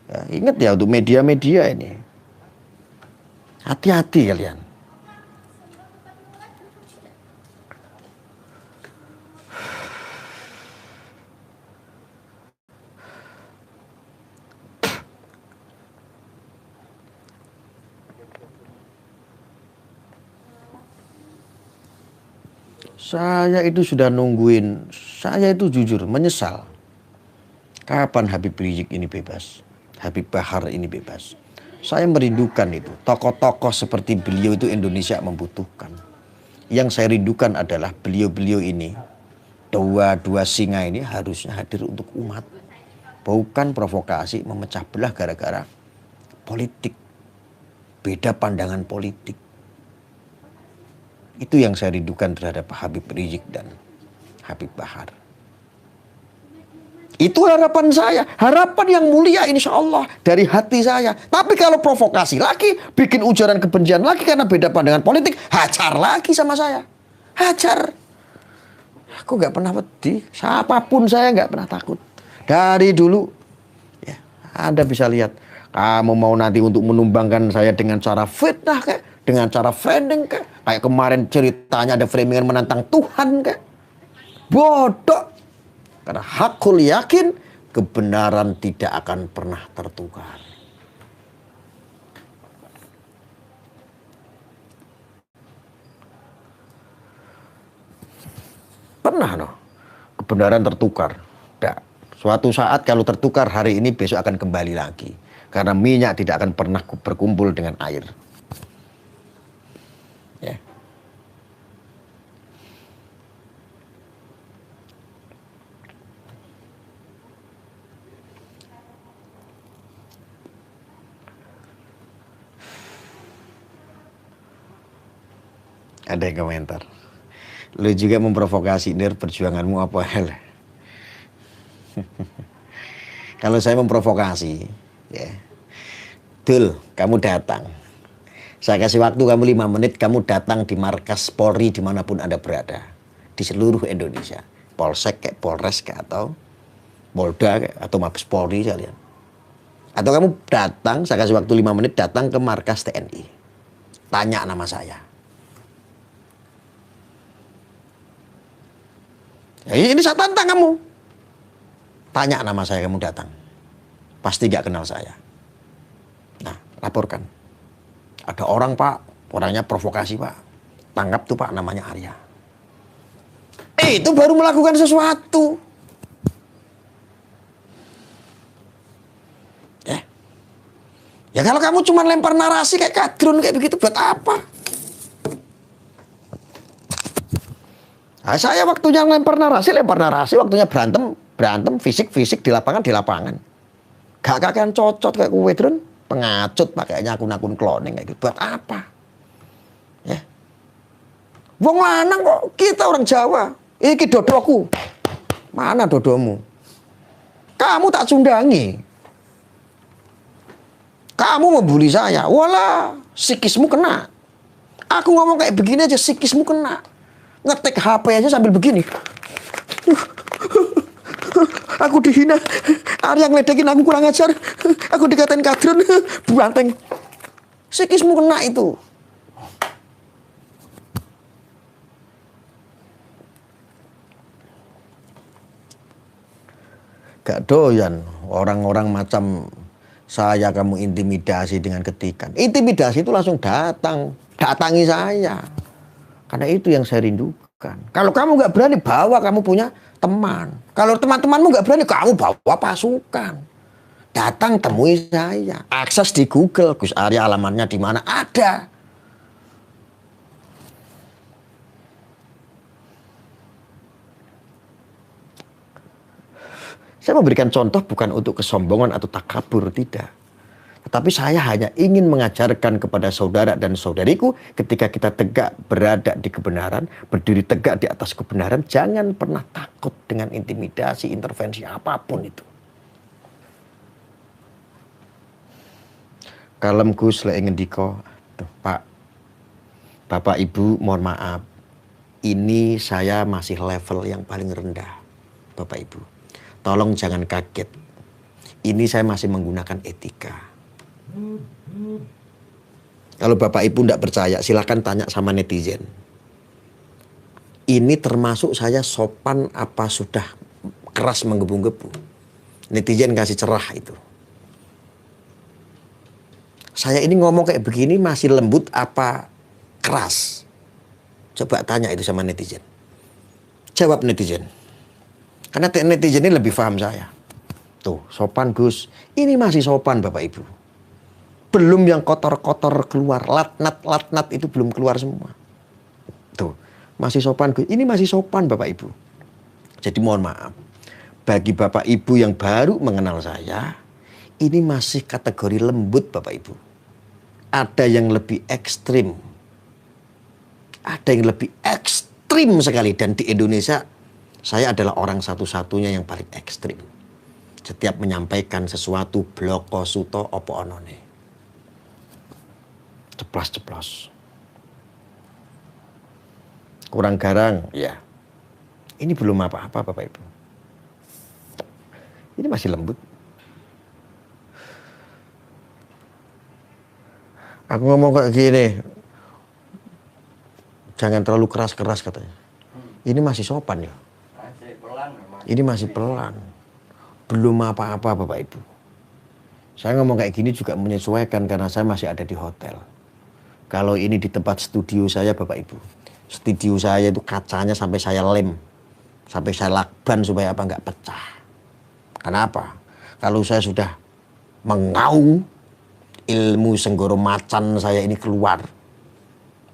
Ya, ingat ya untuk media-media ini. Hati-hati kalian. Saya itu sudah nungguin, saya itu jujur menyesal. Kapan Habib Rizik ini bebas? Habib Bahar ini bebas? Saya merindukan itu. Tokoh-tokoh seperti beliau itu Indonesia membutuhkan. Yang saya rindukan adalah beliau-beliau ini, dua singa ini harusnya hadir untuk umat. Bukan provokasi memecah belah gara-gara politik. Beda pandangan politik. Itu yang saya rindukan terhadap Habib Rizik dan Habib Bahar. Itu harapan saya. Harapan yang mulia insya Allah dari hati saya. Tapi kalau provokasi lagi, bikin ujaran kebencian lagi karena beda pandangan politik, hajar lagi sama saya. Hajar. Aku gak pernah pedih. Siapapun saya gak pernah takut. Dari dulu. Ya, Anda bisa lihat. Kamu mau nanti untuk menumbangkan saya dengan cara fitnah kayak. Dengan cara framing kayak kemarin ceritanya ada framingan menantang Tuhan kayak bodoh. Karena hakul yakin, kebenaran tidak akan pernah tertukar. Pernah no, kebenaran tertukar. Tidak. Suatu saat kalau tertukar hari ini besok akan kembali lagi. Karena minyak tidak akan pernah berkumpul dengan air. Ya. Ada yang komentar. Lu juga memprovokasi, Nir, perjuanganmu apa hal? Kalau saya memprovokasi, ya, Dul, kamu datang. Saya kasih waktu kamu 5 menit, kamu datang di markas Polri dimanapun Anda berada. Di seluruh Indonesia. Polsek, kayak Polres, kayak, atau Polda, kayak, atau Mabes Polri kalian. Atau kamu datang, saya kasih waktu 5 menit, datang ke markas TNI. Tanya nama saya. Ya, ini saya tantang kamu. Tanya nama saya, kamu datang. Pasti gak kenal saya. Nah, laporkan. Ada orang, Pak. Orangnya provokasi, Pak. Tangkap tuh, Pak, namanya Arya. Itu baru melakukan sesuatu. Ya kalau kamu cuma lempar narasi kayak kadrun kayak begitu, buat apa? Nah, saya waktunya lempar narasi, waktunya berantem, fisik di lapangan. Gak kakean cocot kayak kue drone, pengacut pakainya akun-akun cloning kayak gitu. Buat apa? Ya. Wong lanang kok, kita orang Jawa. Iki dodoku. Mana dodomu? Kamu tak cundangi. Kamu membuli saya. Walah, psikismu kena. Aku ngomong kayak begini aja, psikismu kena. Ngetik HP aja sambil begini. Aku dihina. Arya ngeledekin aku kurang ajar. Aku dikatain kadrun. Banteng. Psikismu kena itu. Gak doyan orang-orang macam saya kamu intimidasi dengan ketikan. Intimidasi itu langsung datang. Datangi saya. Karena itu yang saya rindukan. Kalau kamu nggak berani, bawa kamu punya teman. Kalau teman-temanmu nggak berani, kamu bawa pasukan. Datang temui saya. Akses di Google, Gus Arya alamatnya di mana? Ada. Saya memberikan contoh bukan untuk kesombongan atau takabur, tidak. Tetapi saya hanya ingin mengajarkan kepada saudara dan saudariku ketika kita tegak berada di kebenaran, berdiri tegak di atas kebenaran, jangan pernah takut dengan intimidasi, intervensi apapun itu. Kalem Gus lek ngendika, Pak, Bapak Ibu mohon maaf, ini saya masih level yang paling rendah, Bapak Ibu. Tolong jangan kaget, ini saya masih menggunakan etika. Kalau Bapak Ibu tidak percaya, silahkan tanya sama netizen. Ini termasuk saya sopan apa sudah keras menggebu-gebu. Netizen kasih cerah itu. Saya ini ngomong kayak begini masih lembut apa keras? Coba tanya itu sama netizen. Jawab netizen. Karena netizen ini lebih paham saya. Tuh, sopan Gus. Ini masih sopan Bapak Ibu. Belum yang kotor-kotor keluar. Latnat itu belum keluar semua. Tuh, masih sopan Gus. Ini masih sopan Bapak Ibu. Jadi mohon maaf. Bagi Bapak Ibu yang baru mengenal saya, ini masih kategori lembut Bapak Ibu. Ada yang lebih ekstrim. Ada yang lebih ekstrim sekali. Dan di Indonesia, saya adalah orang satu-satunya yang paling ekstrim. Setiap menyampaikan sesuatu, bloko suto opo onone. Ceplas-ceplos. Kurang garang, ya. Ini belum apa-apa Bapak Ibu. Ini masih lembut. Aku ngomong kayak gini. Jangan terlalu keras-keras katanya. Ini masih sopan ya. Ini masih pelan. Belum apa-apa Bapak Ibu. Saya ngomong kayak gini juga menyesuaikan karena saya masih ada di hotel. Kalau ini di tempat studio saya Bapak Ibu. Studio saya itu kacanya sampai saya lem. Sampai saya lakban supaya apa nggak pecah. Kenapa? Kalau saya sudah mengaung, ilmu senggoro macan saya ini keluar.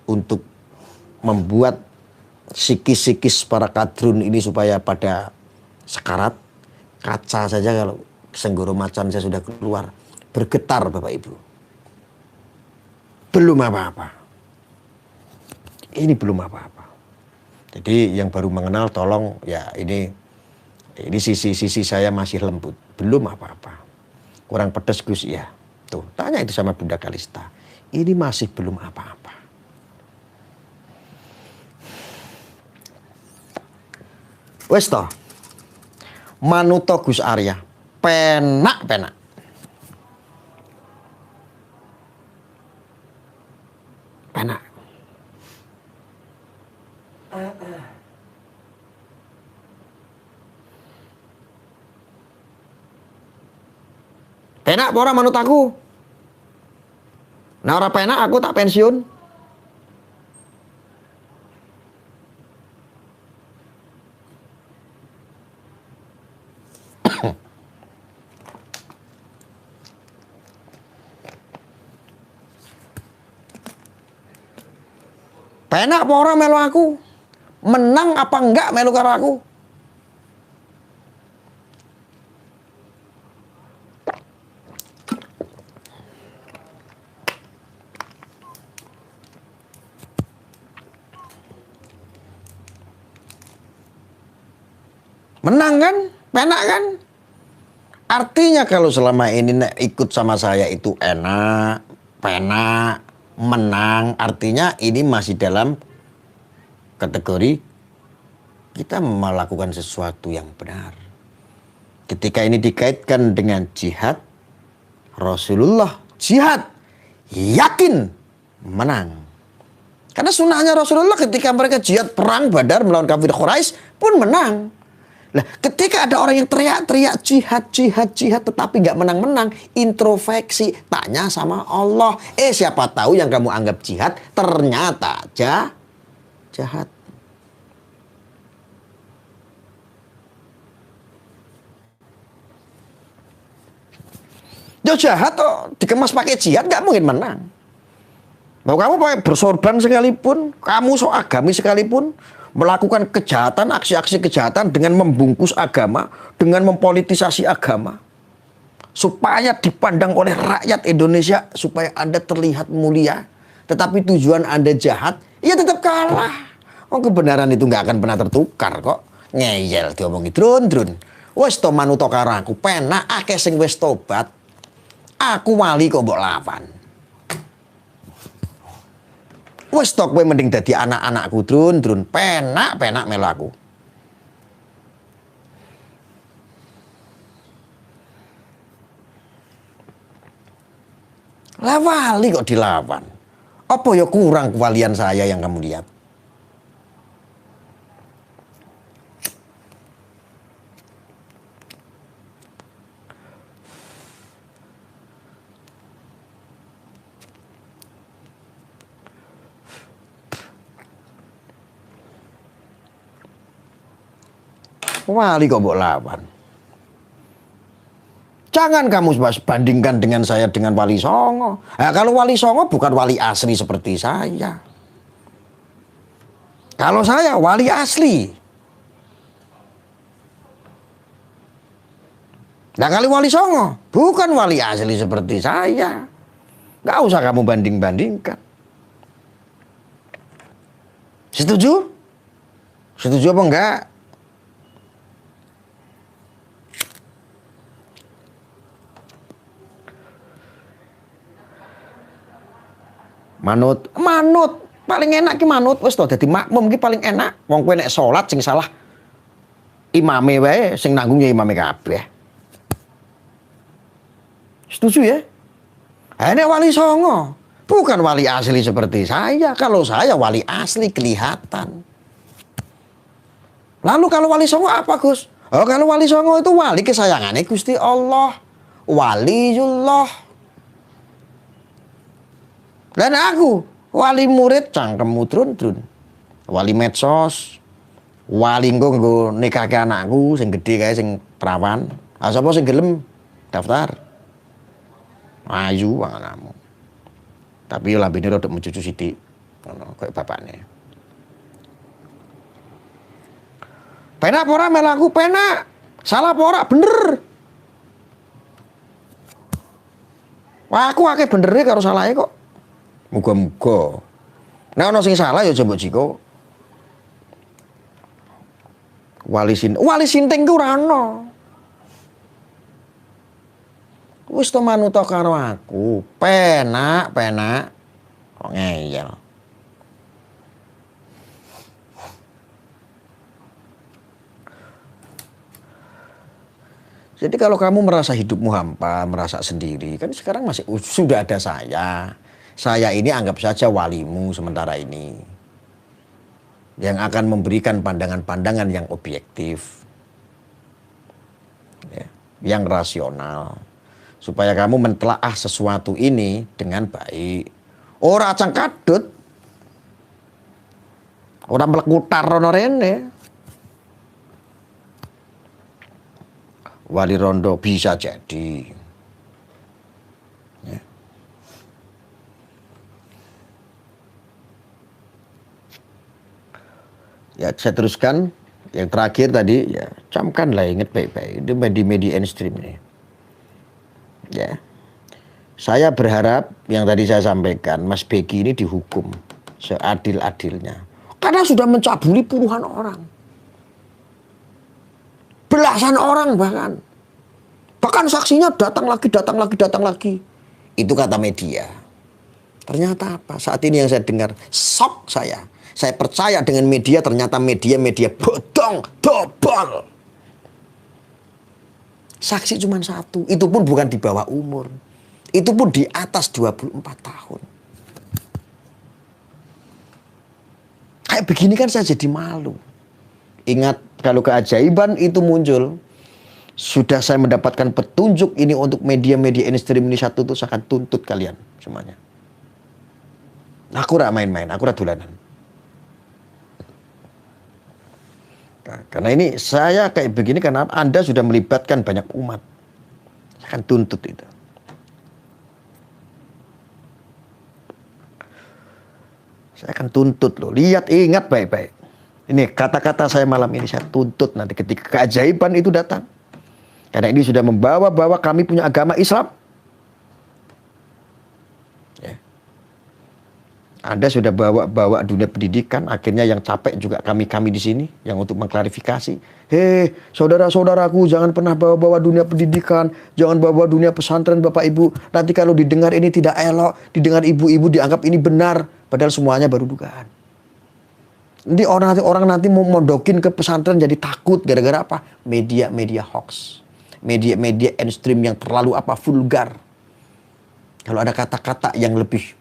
Untuk membuat sikis-sikis para kadrun ini supaya pada sekarat. Kaca saja kalau senggoro macan saya sudah keluar. Bergetar Bapak Ibu. Belum apa-apa. Ini belum apa-apa. Jadi yang baru mengenal tolong ya ini sisi-sisi saya masih lembut. Belum apa-apa. Kurang pedes Gus ya. Tuh, tanya itu sama Bunda Kalista. Ini masih belum apa-apa. Wes toh. Manuto Gus Arya. Penak. Penak. Penak apa ora manut aku? Nah ora penak aku tak pensiun. Penak apa ora melu aku? Menang apa enggak melu karo aku? Menang kan? Penak kan? Artinya kalau selama ini ikut sama saya itu enak, penak, menang. Artinya ini masih dalam kategori kita melakukan sesuatu yang benar. Ketika ini dikaitkan dengan jihad, Rasulullah jihad yakin menang. Karena sunnahnya Rasulullah ketika mereka jihad perang Badar melawan kafir Quraisy pun menang. Nah, ketika ada orang yang teriak-teriak jihad tetapi nggak menang-menang, introspeksi, tanya sama Allah. Siapa tahu yang kamu anggap jihad ternyata jahat. Jahat toh, dikemas pakai jihad nggak mungkin menang. Mau kamu pakai bersorban sekalipun, kamu sok agami sekalipun, melakukan kejahatan, aksi-aksi kejahatan dengan membungkus agama, dengan mempolitisasi agama. Supaya dipandang oleh rakyat Indonesia, supaya Anda terlihat mulia. Tetapi tujuan Anda jahat, ya tetap kalah. Oh, kebenaran itu nggak akan pernah tertukar kok. Ngeyel diomongi drun. Wes to manuto karo aku, penak akeh sing wis tobat. Aku wali kok mbok lawan. Wes tok kowe mending dadi anak-anakku drun penak melu aku. Lah wali kok dilawan. Apa ya kurang kewalian saya yang kamu lihat? Wali kok mbok lawan. Jangan kamu bandingkan dengan saya dengan Wali Songo. Nah, kalau Wali Songo bukan wali asli seperti saya. Kalau saya wali asli. Nah, kalau Wali Songo bukan wali asli seperti saya. Gak usah kamu banding-bandingkan. Setuju? Setuju apa enggak? Manut paling enak ki manut wis to dadi makmum ki paling enak. Wong kowe nek salat sing salah imame wae, sing nanggung ya imame kabeh. Setuju ya? Nek Wali Songo bukan wali asli seperti saya. Kalau saya wali asli kelihatan. Lalu kalau wali songo apa, Gus? Oh, kalau wali songo itu wali kesayangannya Gusti Allah. Waliullah. Dan aku wali murid cangkemmu trun-trun. Wali medsos. Wali nggo nikahke anakku sing gede kae sing perawan. Ah sapa sing gelem daftar? Ayu anakmu. Tapi yo lambene rada mencucu sithik. Ngono koyo bapakne. Penak apa ora melaku penak. Salah apa ora bener. Wah aku akeh benere karo salahe kok. Muga-muga. Nek ana sing salah ya coba jiko. Wali sinting ku ora ana. Wis to manut karo aku. Penak. Kok ngeyel. Jadi kalau kamu merasa hidupmu hampa, merasa sendiri, kan sekarang masih sudah ada saya. Saya ini anggap saja walimu sementara ini. Yang akan memberikan pandangan-pandangan yang objektif. Ya, yang rasional. Supaya kamu mentelaah sesuatu ini dengan baik. Ora acang kadut. Ora melekutar rono rene. Wali rondo bisa jadi. Ya. Ya, saya teruskan. Yang terakhir tadi, ya camkanlah, ingat baik-baik. Itu media mainstream ini. Ya. Saya berharap yang tadi saya sampaikan, Mas Beki ini dihukum seadil-adilnya. Karena sudah mencabuli puluhan orang. Belasan orang bahkan. Bahkan saksinya datang lagi. Itu kata media. Ternyata apa? Saat ini yang saya dengar, shock saya. Saya percaya dengan media, ternyata media bodong, dobol. Saksi cuma satu. Itu pun bukan di bawah umur. Itu pun di atas 24 tahun. Kayak begini kan saya jadi malu. Ingat, kalau keajaiban itu muncul, sudah saya mendapatkan petunjuk ini untuk media-media mainstream ini satu, itu saya akan tuntut kalian semuanya. Aku rak main-main, aku rak dolanan. Nah, karena ini saya kayak begini karena Anda sudah melibatkan banyak umat. Saya akan tuntut itu. Saya akan tuntut loh. Lihat, ingat baik-baik. Ini kata-kata saya malam ini saya tuntut nanti ketika keajaiban itu datang. Karena ini sudah membawa-bawa kami punya agama Islam. Ya. Anda sudah bawa dunia pendidikan, akhirnya yang capek juga kami di sini yang untuk mengklarifikasi. Hei, saudara-saudaraku, jangan pernah bawa-bawa dunia pendidikan, jangan bawa dunia pesantren Bapak Ibu. Nanti kalau didengar ini tidak elok, didengar ibu-ibu dianggap ini benar, padahal semuanya baru dugaan. Nanti orang nanti mau mondokin ke pesantren jadi takut gara-gara apa? Media hoax. Media mainstream yang terlalu vulgar. Kalau ada kata-kata yang lebih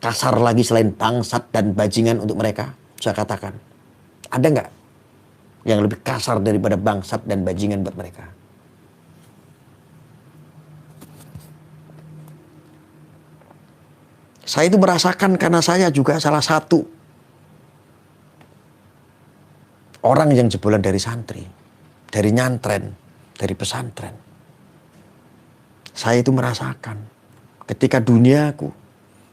kasar lagi selain bangsat dan bajingan untuk mereka, saya katakan. Ada nggak yang lebih kasar daripada bangsat dan bajingan buat mereka? Saya itu merasakan karena saya juga salah satu orang yang jebolan dari santri, dari nyantren, dari pesantren. Saya itu merasakan ketika duniaku,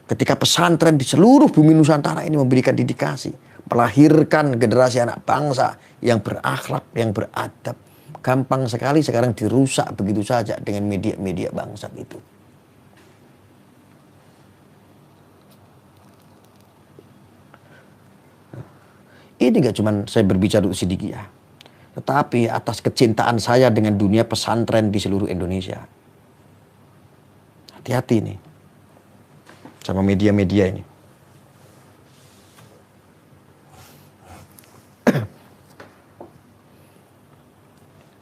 ketika pesantren di seluruh bumi Nusantara ini memberikan dedikasi, melahirkan generasi anak bangsa yang berakhlak, yang beradab. Gampang sekali sekarang dirusak begitu saja dengan media-media bangsat itu. Ini gak cuma saya berbicara untuk Siddiqiyah, tetapi atas kecintaan saya dengan dunia pesantren di seluruh Indonesia. Hati-hati nih sama media-media ini.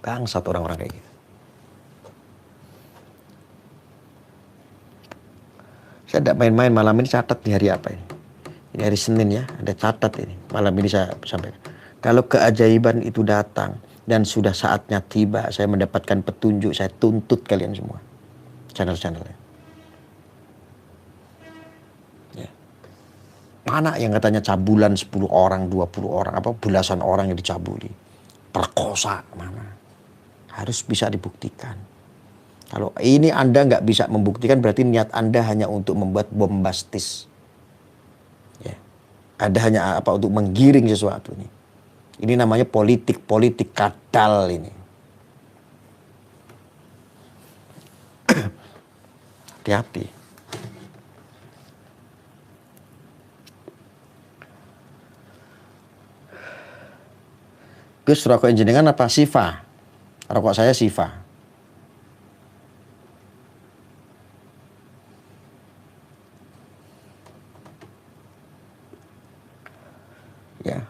Bangsat orang-orang kayak gitu. Saya tidak main-main malam ini, catat di hari apa ini. Ini hari Senin ya, ada catat ini. Malam ini saya sampaikan. Kalau keajaiban itu datang dan sudah saatnya tiba, saya mendapatkan petunjuk, saya tuntut kalian semua. Channel-channelnya. Ya. Mana yang katanya cabulan 10 orang, 20 orang, apa belasan orang yang dicabuli. Perkosa, mana? Harus bisa dibuktikan. Kalau ini Anda nggak bisa membuktikan, berarti niat Anda hanya untuk membuat bombastis. Ya. Anda hanya apa untuk menggiring sesuatu nih. Ini namanya politik kadal ini. Hati-hati. Gus, rokok jenengan apa Siva? Rokok saya Siva. Ya.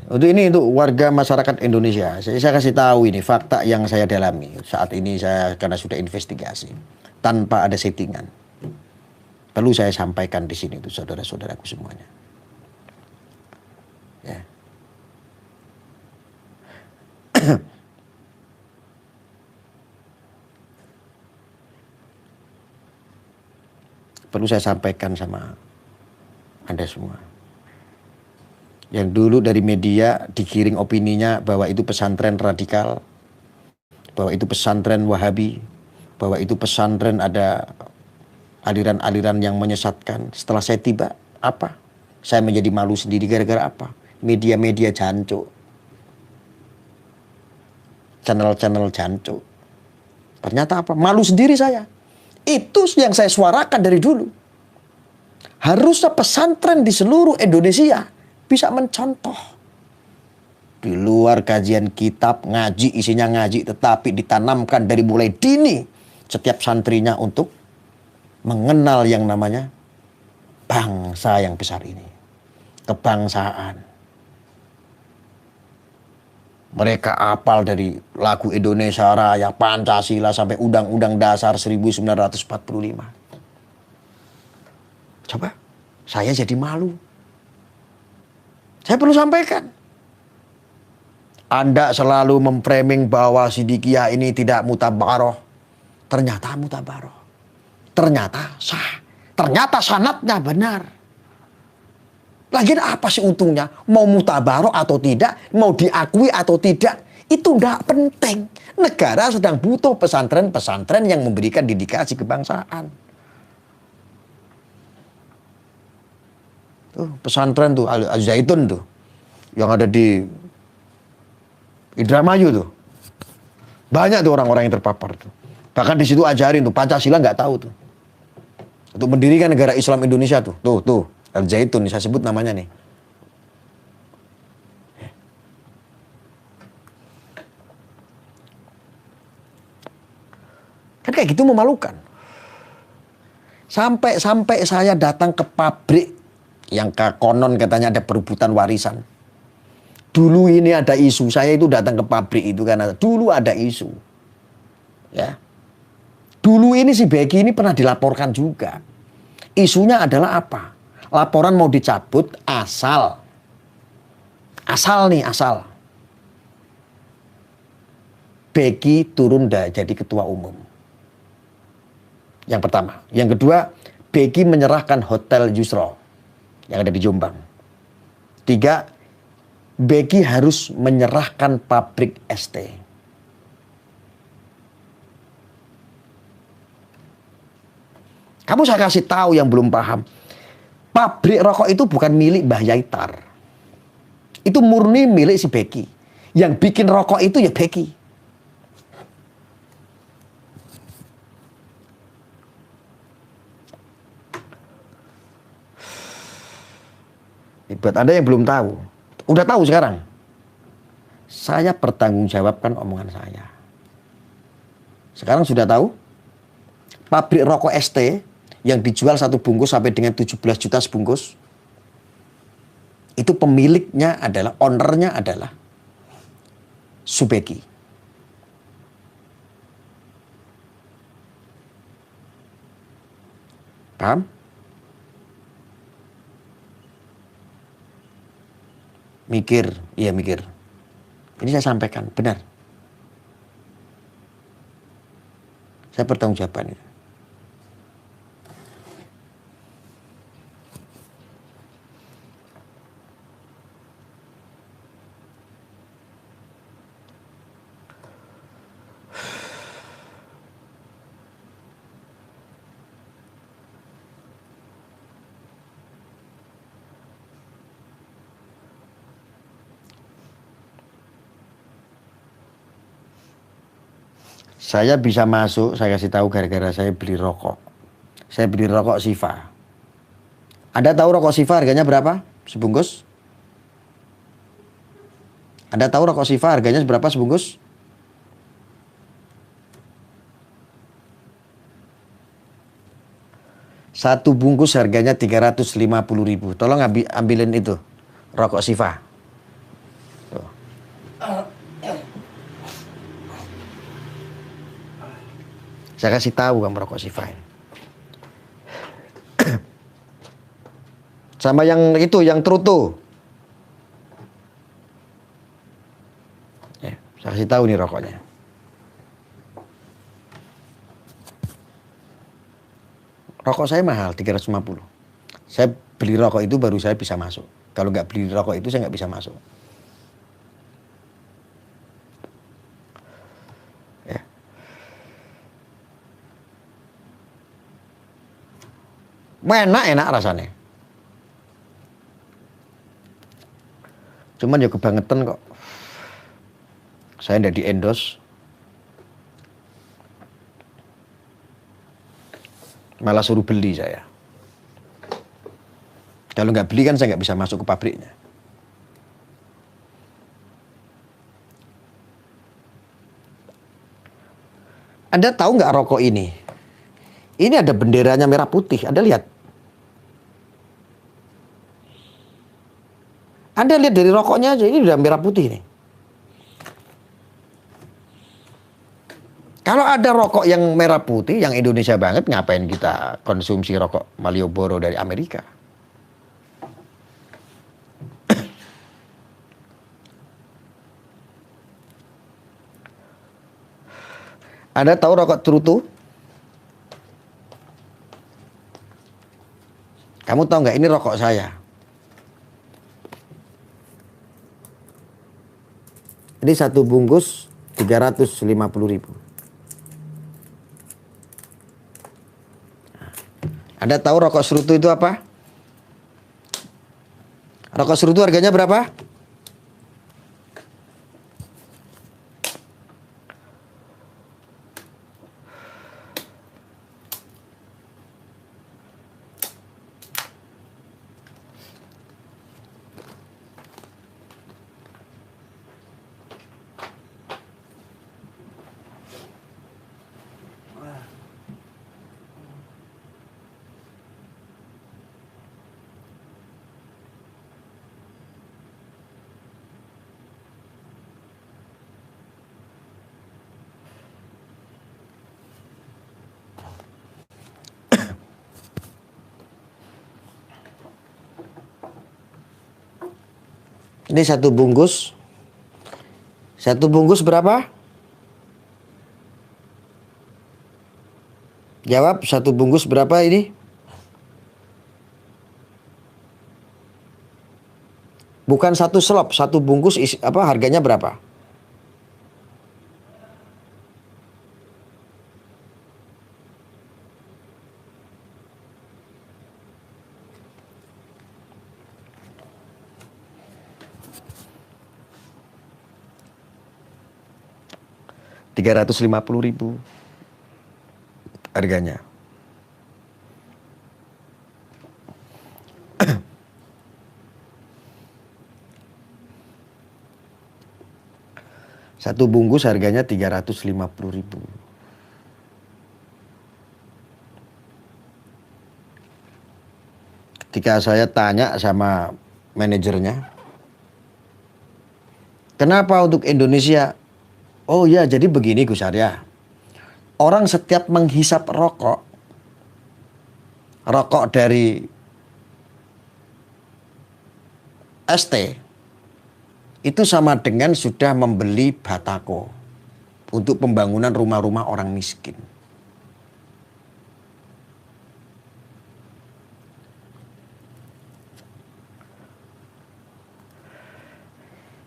Untuk ini untuk warga masyarakat Indonesia, saya kasih tahu ini fakta yang saya dalami saat ini saya karena sudah investigasi tanpa ada settingan. Perlu saya sampaikan di sini untuk saudara-saudaraku semuanya. Ya. Perlu saya sampaikan sama Anda semua. Yang dulu dari media digiring opininya bahwa itu pesantren radikal, bahwa itu pesantren Wahabi, bahwa itu pesantren ada aliran-aliran yang menyesatkan. Setelah saya tiba, apa? Saya menjadi malu sendiri gara-gara apa? Media-media jancuk. Channel-channel jancuk. Ternyata apa? Malu sendiri saya. Itu yang saya suarakan dari dulu. Harusnya pesantren di seluruh Indonesia bisa mencontoh. Di luar kajian kitab, ngaji, isinya ngaji, tetapi ditanamkan dari mulai dini setiap santrinya untuk mengenal yang namanya bangsa yang besar ini. Kebangsaan. Mereka apal dari lagu Indonesia Raya, Pancasila, sampai Undang-Undang Dasar 1945. Coba, saya jadi malu. Saya perlu sampaikan. Anda selalu memframing bahwa Sidikiyah ini tidak mutabaroh. Ternyata mutabaroh. Ternyata sah. Ternyata sanadnya benar. Lagian apa sih untungnya? Mau mutabaroh atau tidak, mau diakui atau tidak, itu tidak penting. Negara sedang butuh pesantren-pesantren yang memberikan dedikasi kebangsaan. Tuh, pesantren tuh, Al-Zaitun tuh, yang ada di Indramayu tuh. Banyak tuh orang-orang yang terpapar tuh. Bahkan di situ ajarin tuh, Pancasila nggak tahu tuh. Untuk mendirikan negara Islam Indonesia tuh. Tuh, Al-Zaitun, saya sebut namanya nih. Kan kayak gitu memalukan. Sampai saya datang ke pabrik yang konon katanya ada perebutan warisan. Dulu ini ada isu, saya itu datang ke pabrik itu karena dulu ada isu. Ya. Dulu ini si Becky ini pernah dilaporkan juga. Isunya adalah apa? Laporan mau dicabut asal Becky turun jadi ketua umum. Yang pertama. Yang kedua, Becky menyerahkan Hotel Yusro yang ada di Jombang. 3, Becky harus menyerahkan pabrik ST. Kamu saya kasih tahu yang belum paham. Pabrik rokok itu bukan milik Mbah Yaitar. Itu murni milik si Becky. Yang bikin rokok itu ya Becky. Buat Anda yang belum tahu, udah tahu sekarang. Saya pertanggungjawabkan omongan saya. Sekarang sudah tahu? Pabrik rokok ST yang dijual satu bungkus sampai dengan 17 juta sebungkus. Itu pemiliknya adalah, ownernya adalah Subeki. Paham? Mikir, iya mikir. Ini saya sampaikan, benar. Saya bertanggung jawaban itu. Saya bisa masuk, saya kasih tahu gara-gara saya beli rokok. Saya beli rokok Siva. Anda tahu rokok Siva harganya berapa sebungkus? Anda tahu rokok Siva harganya berapa sebungkus? Satu bungkus harganya 350.000. Tolong ambilin itu rokok Siva. Tuh. Saya kasih tahu kamu rokok Siva ini. Sama yang itu, yang Truto. Saya kasih tahu nih rokoknya. Rokok saya mahal, 350. Saya beli rokok itu baru saya bisa masuk. Kalau nggak beli rokok itu saya nggak bisa masuk. Ya. Enak rasanya. Cuman ya kebangetan kok. Saya ndak di-endorse. Malah suruh beli saya. Kalau nggak beli kan saya nggak bisa masuk ke pabriknya. Anda tahu nggak rokok ini? Ini ada benderanya merah putih. Anda lihat. Anda lihat dari rokoknya aja, ini udah merah putih nih. Kalau ada rokok yang merah putih, yang Indonesia banget, ngapain kita konsumsi rokok Malioboro dari Amerika? Anda tahu rokok Truto? Kamu tahu nggak ini rokok saya? Ini satu bungkus 350.000. Anda tahu rokok Cerutu itu apa? Rokok Cerutu harganya berapa? Ini satu bungkus. Satu bungkus berapa? Jawab, satu bungkus berapa ini? Bukan satu slop, satu bungkus harganya berapa? Rp350.000 harganya. Satu bungkus harganya 350.000. Ketika saya tanya sama manajernya, kenapa untuk Indonesia? Oh ya, jadi begini Gus Arya. Orang setiap menghisap rokok dari ST, itu sama dengan sudah membeli batako untuk pembangunan rumah-rumah orang miskin.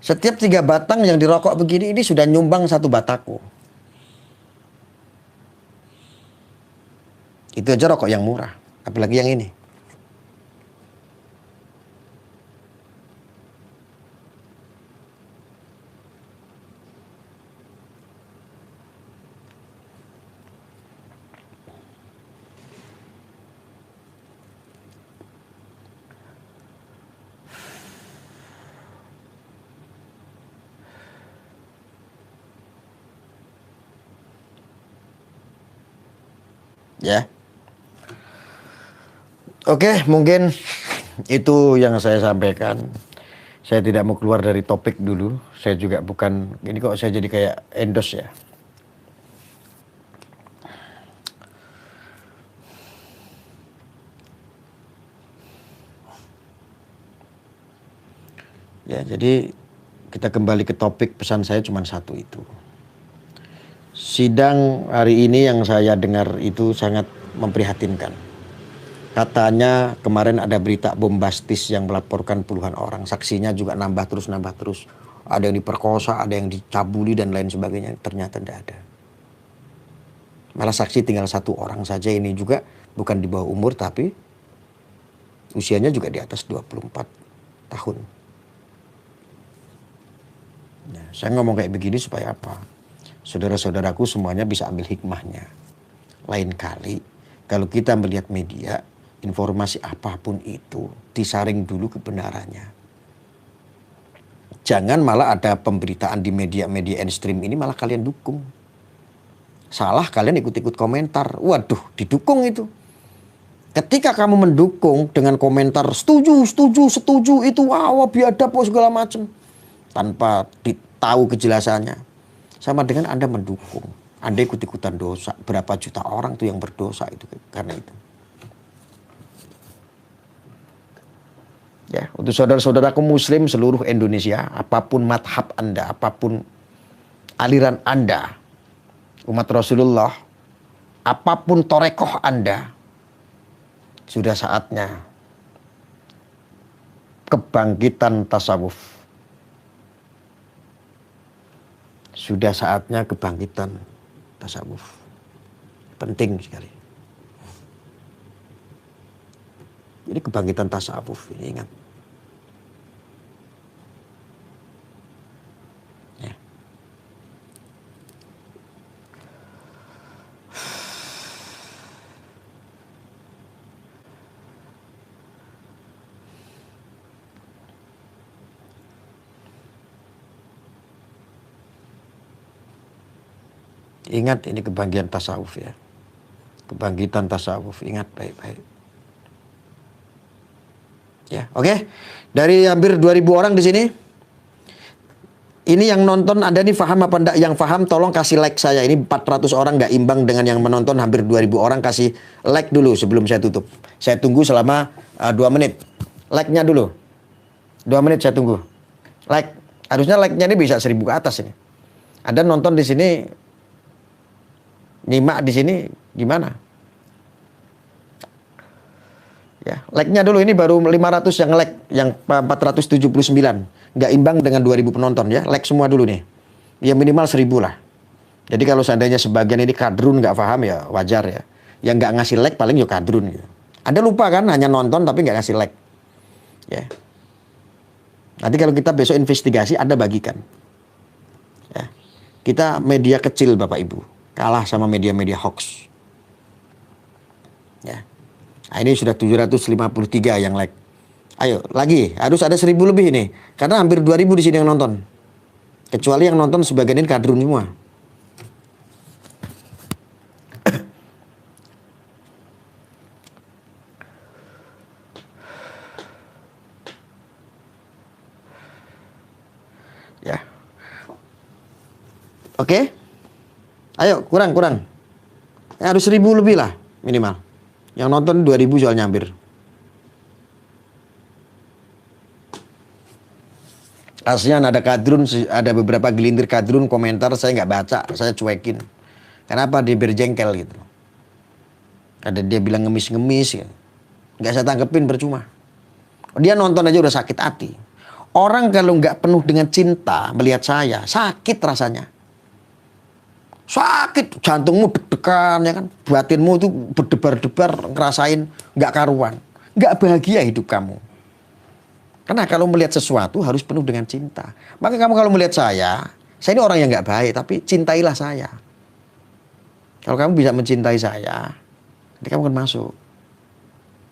Setiap 3 batang yang dirokok begini ini sudah nyumbang 1 batako. Itu aja rokok yang murah, apalagi yang ini. Ya. Oke, mungkin itu yang saya sampaikan. Saya tidak mau keluar dari topik dulu. Saya juga bukan, ini kok saya jadi kayak endorse ya. Ya, jadi kita kembali ke topik, pesan saya cuma satu itu. Sidang hari ini yang saya dengar itu sangat memprihatinkan. Katanya kemarin ada berita bombastis yang melaporkan puluhan orang. Saksinya juga nambah terus. Ada yang diperkosa, ada yang dicabuli dan lain sebagainya. Ternyata tidak ada. Malah saksi tinggal 1 orang saja, ini juga bukan di bawah umur tapi usianya juga di atas 24 tahun. Nah, saya ngomong kayak begini supaya apa? Saudara-saudaraku semuanya bisa ambil hikmahnya. Lain kali kalau kita melihat media, informasi apapun itu disaring dulu kebenarannya. Jangan malah ada pemberitaan di media-media mainstream ini malah kalian dukung. Salah kalian ikut-ikut komentar. Waduh, didukung itu. Ketika kamu mendukung dengan komentar setuju itu biadab segala macam tanpa tahu kejelasannya, sama dengan Anda mendukung. Anda ikut-ikutan dosa. Berapa juta orang tuh yang berdosa itu karena itu. Ya, untuk saudara-saudaraku muslim seluruh Indonesia, apapun madhab Anda, apapun aliran Anda, umat Rasulullah, apapun torekoh Anda, sudah saatnya kebangkitan tasawuf. Sudah saatnya kebangkitan tasawuf. Penting sekali. Jadi kebangkitan tasawuf ini ingat. Ya. Ingat ini kebangkitan tasawuf ya. Kebangkitan tasawuf, ingat baik-baik. Ya, oke. Dari hampir 2000 orang di sini. Ini yang nonton Anda nih paham apa enggak? Yang paham tolong kasih like saya. Ini 400 orang nggak imbang dengan yang menonton hampir 2000 orang. Kasih like dulu sebelum saya tutup. Saya tunggu selama 2 menit. Like-nya dulu. 2 menit saya tunggu. Like. Harusnya like-nya ini bisa 1000 ke atas ini. Anda nonton di sini, nyimak di sini gimana? Ya, like-nya dulu, ini baru 500 yang like, yang 479. Nggak imbang dengan 2000 penonton ya. Like semua dulu nih. Ya minimal 1000 lah. Jadi kalau seandainya sebagian ini kadrun nggak paham ya wajar ya. Yang nggak ngasih like paling ya kadrun gitu. Anda lupa kan hanya nonton tapi nggak ngasih like. Ya. Nanti kalau kita besok investigasi Anda bagikan. Ya. Kita media kecil Bapak Ibu. Kalah sama media-media hoax. Ya. Nah, ini sudah 753 yang like. Ayo lagi, harus ada 1000 lebih ini. Karena hampir 2000 di sini yang nonton. Kecuali yang nonton sebagian ini kadrun semua. Ya. Oke. Ayo, kurang. Ya, harus 1000 lebih lah minimal. Yang nonton 2000 soalnya hampir. Kasihan ada kadrun, ada beberapa gelintir kadrun komentar saya nggak baca, saya cuekin. Kenapa? Dia berjengkel gitu. Ada dia bilang ngemis-ngemis, ya. Nggak saya tanggepin, percuma. Dia nonton aja udah sakit hati. Orang kalau nggak penuh dengan cinta melihat saya, sakit rasanya. Sakit, jantungmu deg-degan, ya kan? Batinmu itu berdebar-debar, ngerasain nggak karuan. Nggak bahagia hidup kamu. Karena kalau melihat sesuatu harus penuh dengan cinta. Maka kamu kalau melihat saya ini orang yang nggak baik, tapi cintailah saya. Kalau kamu bisa mencintai saya, nanti kamu akan masuk.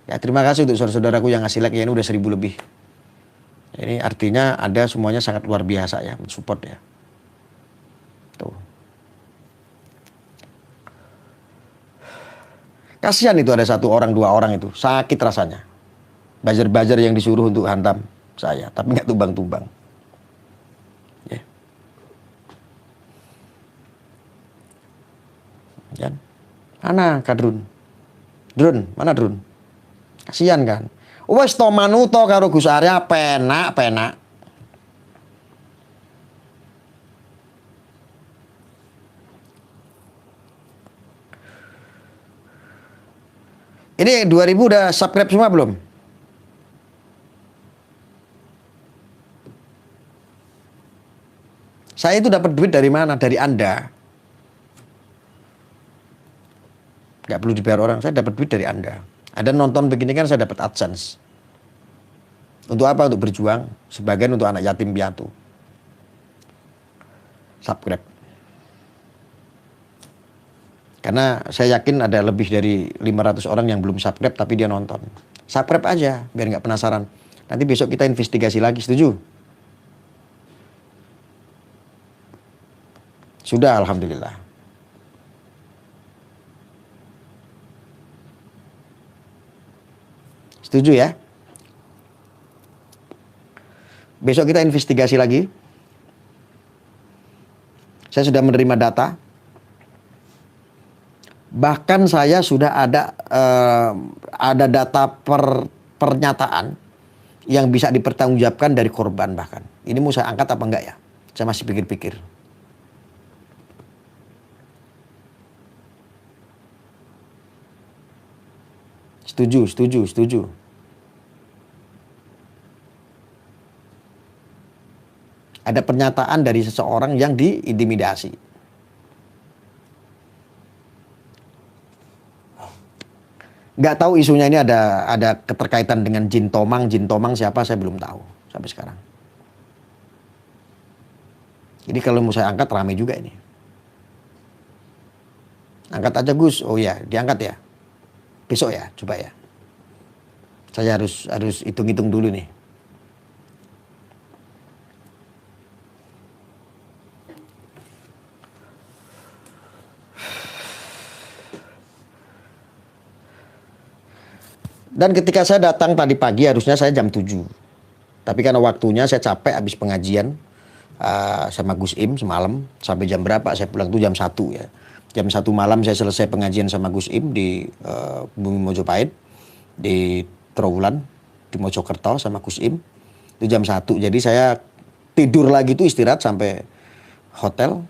Ya, terima kasih untuk saudara-saudaraku yang ngasih like ya, ini udah 1000 lebih. Ini artinya Anda semuanya sangat luar biasa ya, mensupport ya. Tuh. Kasihan itu ada 1 orang, 2 orang itu, sakit rasanya. Buzzer-buzzer yang disuruh untuk hantam saya, tapi nggak tumbang-tumbang. Ya. Kan? Mana Kadrun? Drun, mana Drun? Kasihan kan? Wes to manuto karo Gus Arya penak. Ini 2000 udah subscribe semua belum? Saya itu dapat duit dari mana? Dari Anda. Gak perlu dibayar orang, saya dapat duit dari Anda. Ada nonton begini kan saya dapat AdSense. Untuk apa? Untuk berjuang. Sebagian untuk anak yatim piatu. Subscribe. Karena saya yakin ada lebih dari 500 orang yang belum subscribe tapi dia nonton. Subscribe aja biar nggak penasaran. Nanti besok kita investigasi lagi, setuju? Sudah, alhamdulillah. Setuju ya? Besok kita investigasi lagi. Saya sudah menerima data. Bahkan saya sudah ada data pernyataan yang bisa dipertanggungjawabkan dari korban bahkan. Ini mau saya angkat apa enggak ya? Saya masih pikir-pikir. Setuju. Ada pernyataan dari seseorang yang diintimidasi. Nggak tahu isunya ini ada keterkaitan dengan Jin Tomang. Jin Tomang siapa saya belum tahu sampai sekarang. Jadi kalau mau saya angkat rame juga ini. Angkat aja Gus. Oh ya, diangkat ya. Besok ya, coba ya. Saya harus hitung-hitung dulu nih. Dan ketika saya datang tadi pagi harusnya saya jam 7. Tapi karena waktunya saya capek habis pengajian sama Gus Im semalam. Sampai jam berapa saya pulang tuh jam 1 ya. Jam 1 malam saya selesai pengajian sama Gus Im di Bumi Mojopahit. Di Trawulan, di Mojokerto sama Gus Im. Itu jam 1. Jadi saya tidur lagi tuh istirahat sampai hotel.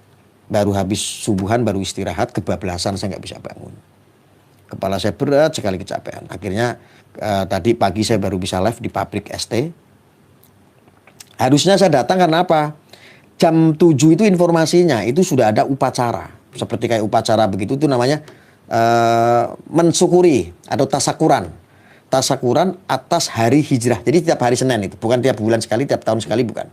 Baru habis subuhan, baru istirahat. Kebablasan saya nggak bisa bangun. Kepala saya berat sekali kecapean. Akhirnya tadi pagi saya baru bisa live di pabrik ST. Harusnya saya datang karena apa? Jam 7 itu informasinya itu sudah ada upacara. Seperti kayak upacara begitu itu namanya mensyukuri atau tasakuran. Tasakuran atas hari hijrah. Jadi tiap hari Senin itu. Bukan tiap bulan sekali, tiap tahun sekali, bukan.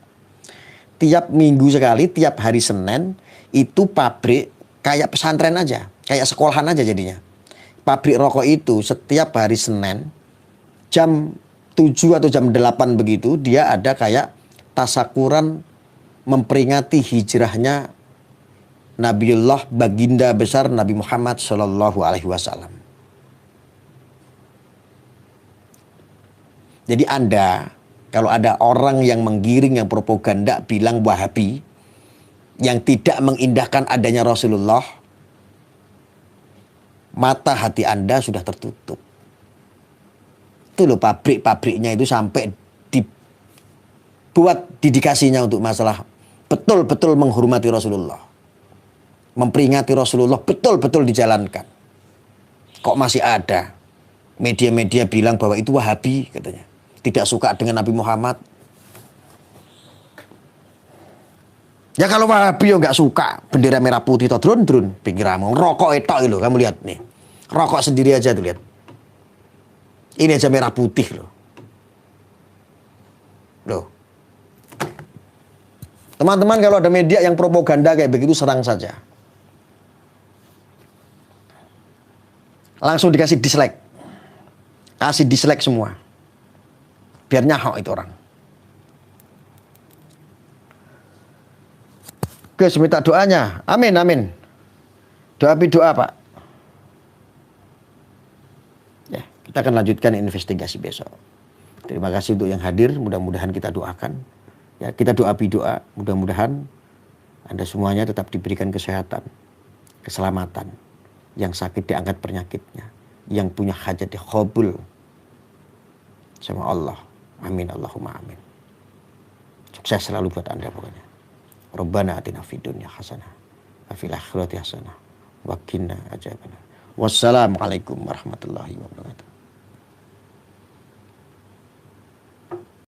Tiap minggu sekali, tiap hari Senin itu pabrik kayak pesantren aja. Kayak sekolahan aja jadinya. Pabrik rokok itu setiap hari Senin jam 7 atau jam 8 begitu dia ada kayak tasakuran memperingati hijrahnya Nabiullah baginda besar Nabi Muhammad Shallallahu Alaihi Wasallam. Jadi Anda kalau ada orang yang menggiring yang propaganda bilang Wahabi yang tidak mengindahkan adanya Rasulullah, mata hati Anda sudah tertutup. Itu loh pabrik-pabriknya itu sampai buat dedikasinya untuk masalah betul-betul menghormati Rasulullah. Memperingati Rasulullah betul-betul dijalankan. Kok masih ada media-media bilang bahwa itu Wahabi katanya. Tidak suka dengan Nabi Muhammad. Ya kalau Wahabi yo nggak suka bendera merah putih atau drone pinggiramu. Rokok itu loh, kamu lihat nih. Rokok sendiri aja tuh lihat. Ini aja merah putih loh. Loh. Teman-teman kalau ada media yang propaganda kayak begitu serang saja. Langsung dikasih dislike. Kasih dislike semua. Biar nyahok itu orang. Gus minta doanya. Amin, amin. Doa Pak. Ya, kita akan lanjutkan investigasi besok. Terima kasih untuk yang hadir. Mudah-mudahan kita doakan. Ya, kita doa. Mudah-mudahan Anda semuanya tetap diberikan kesehatan, keselamatan. Yang sakit diangkat penyakitnya. Yang punya hajat dikabul sama Allah. Amin Allahumma amin. Sukses selalu buat Anda pokoknya. Rabbana atina fid dunya hasanah wa fil akhirati hasanah wa qina adzabannar. Wassalamualaikum warahmatullahi wabarakatuh.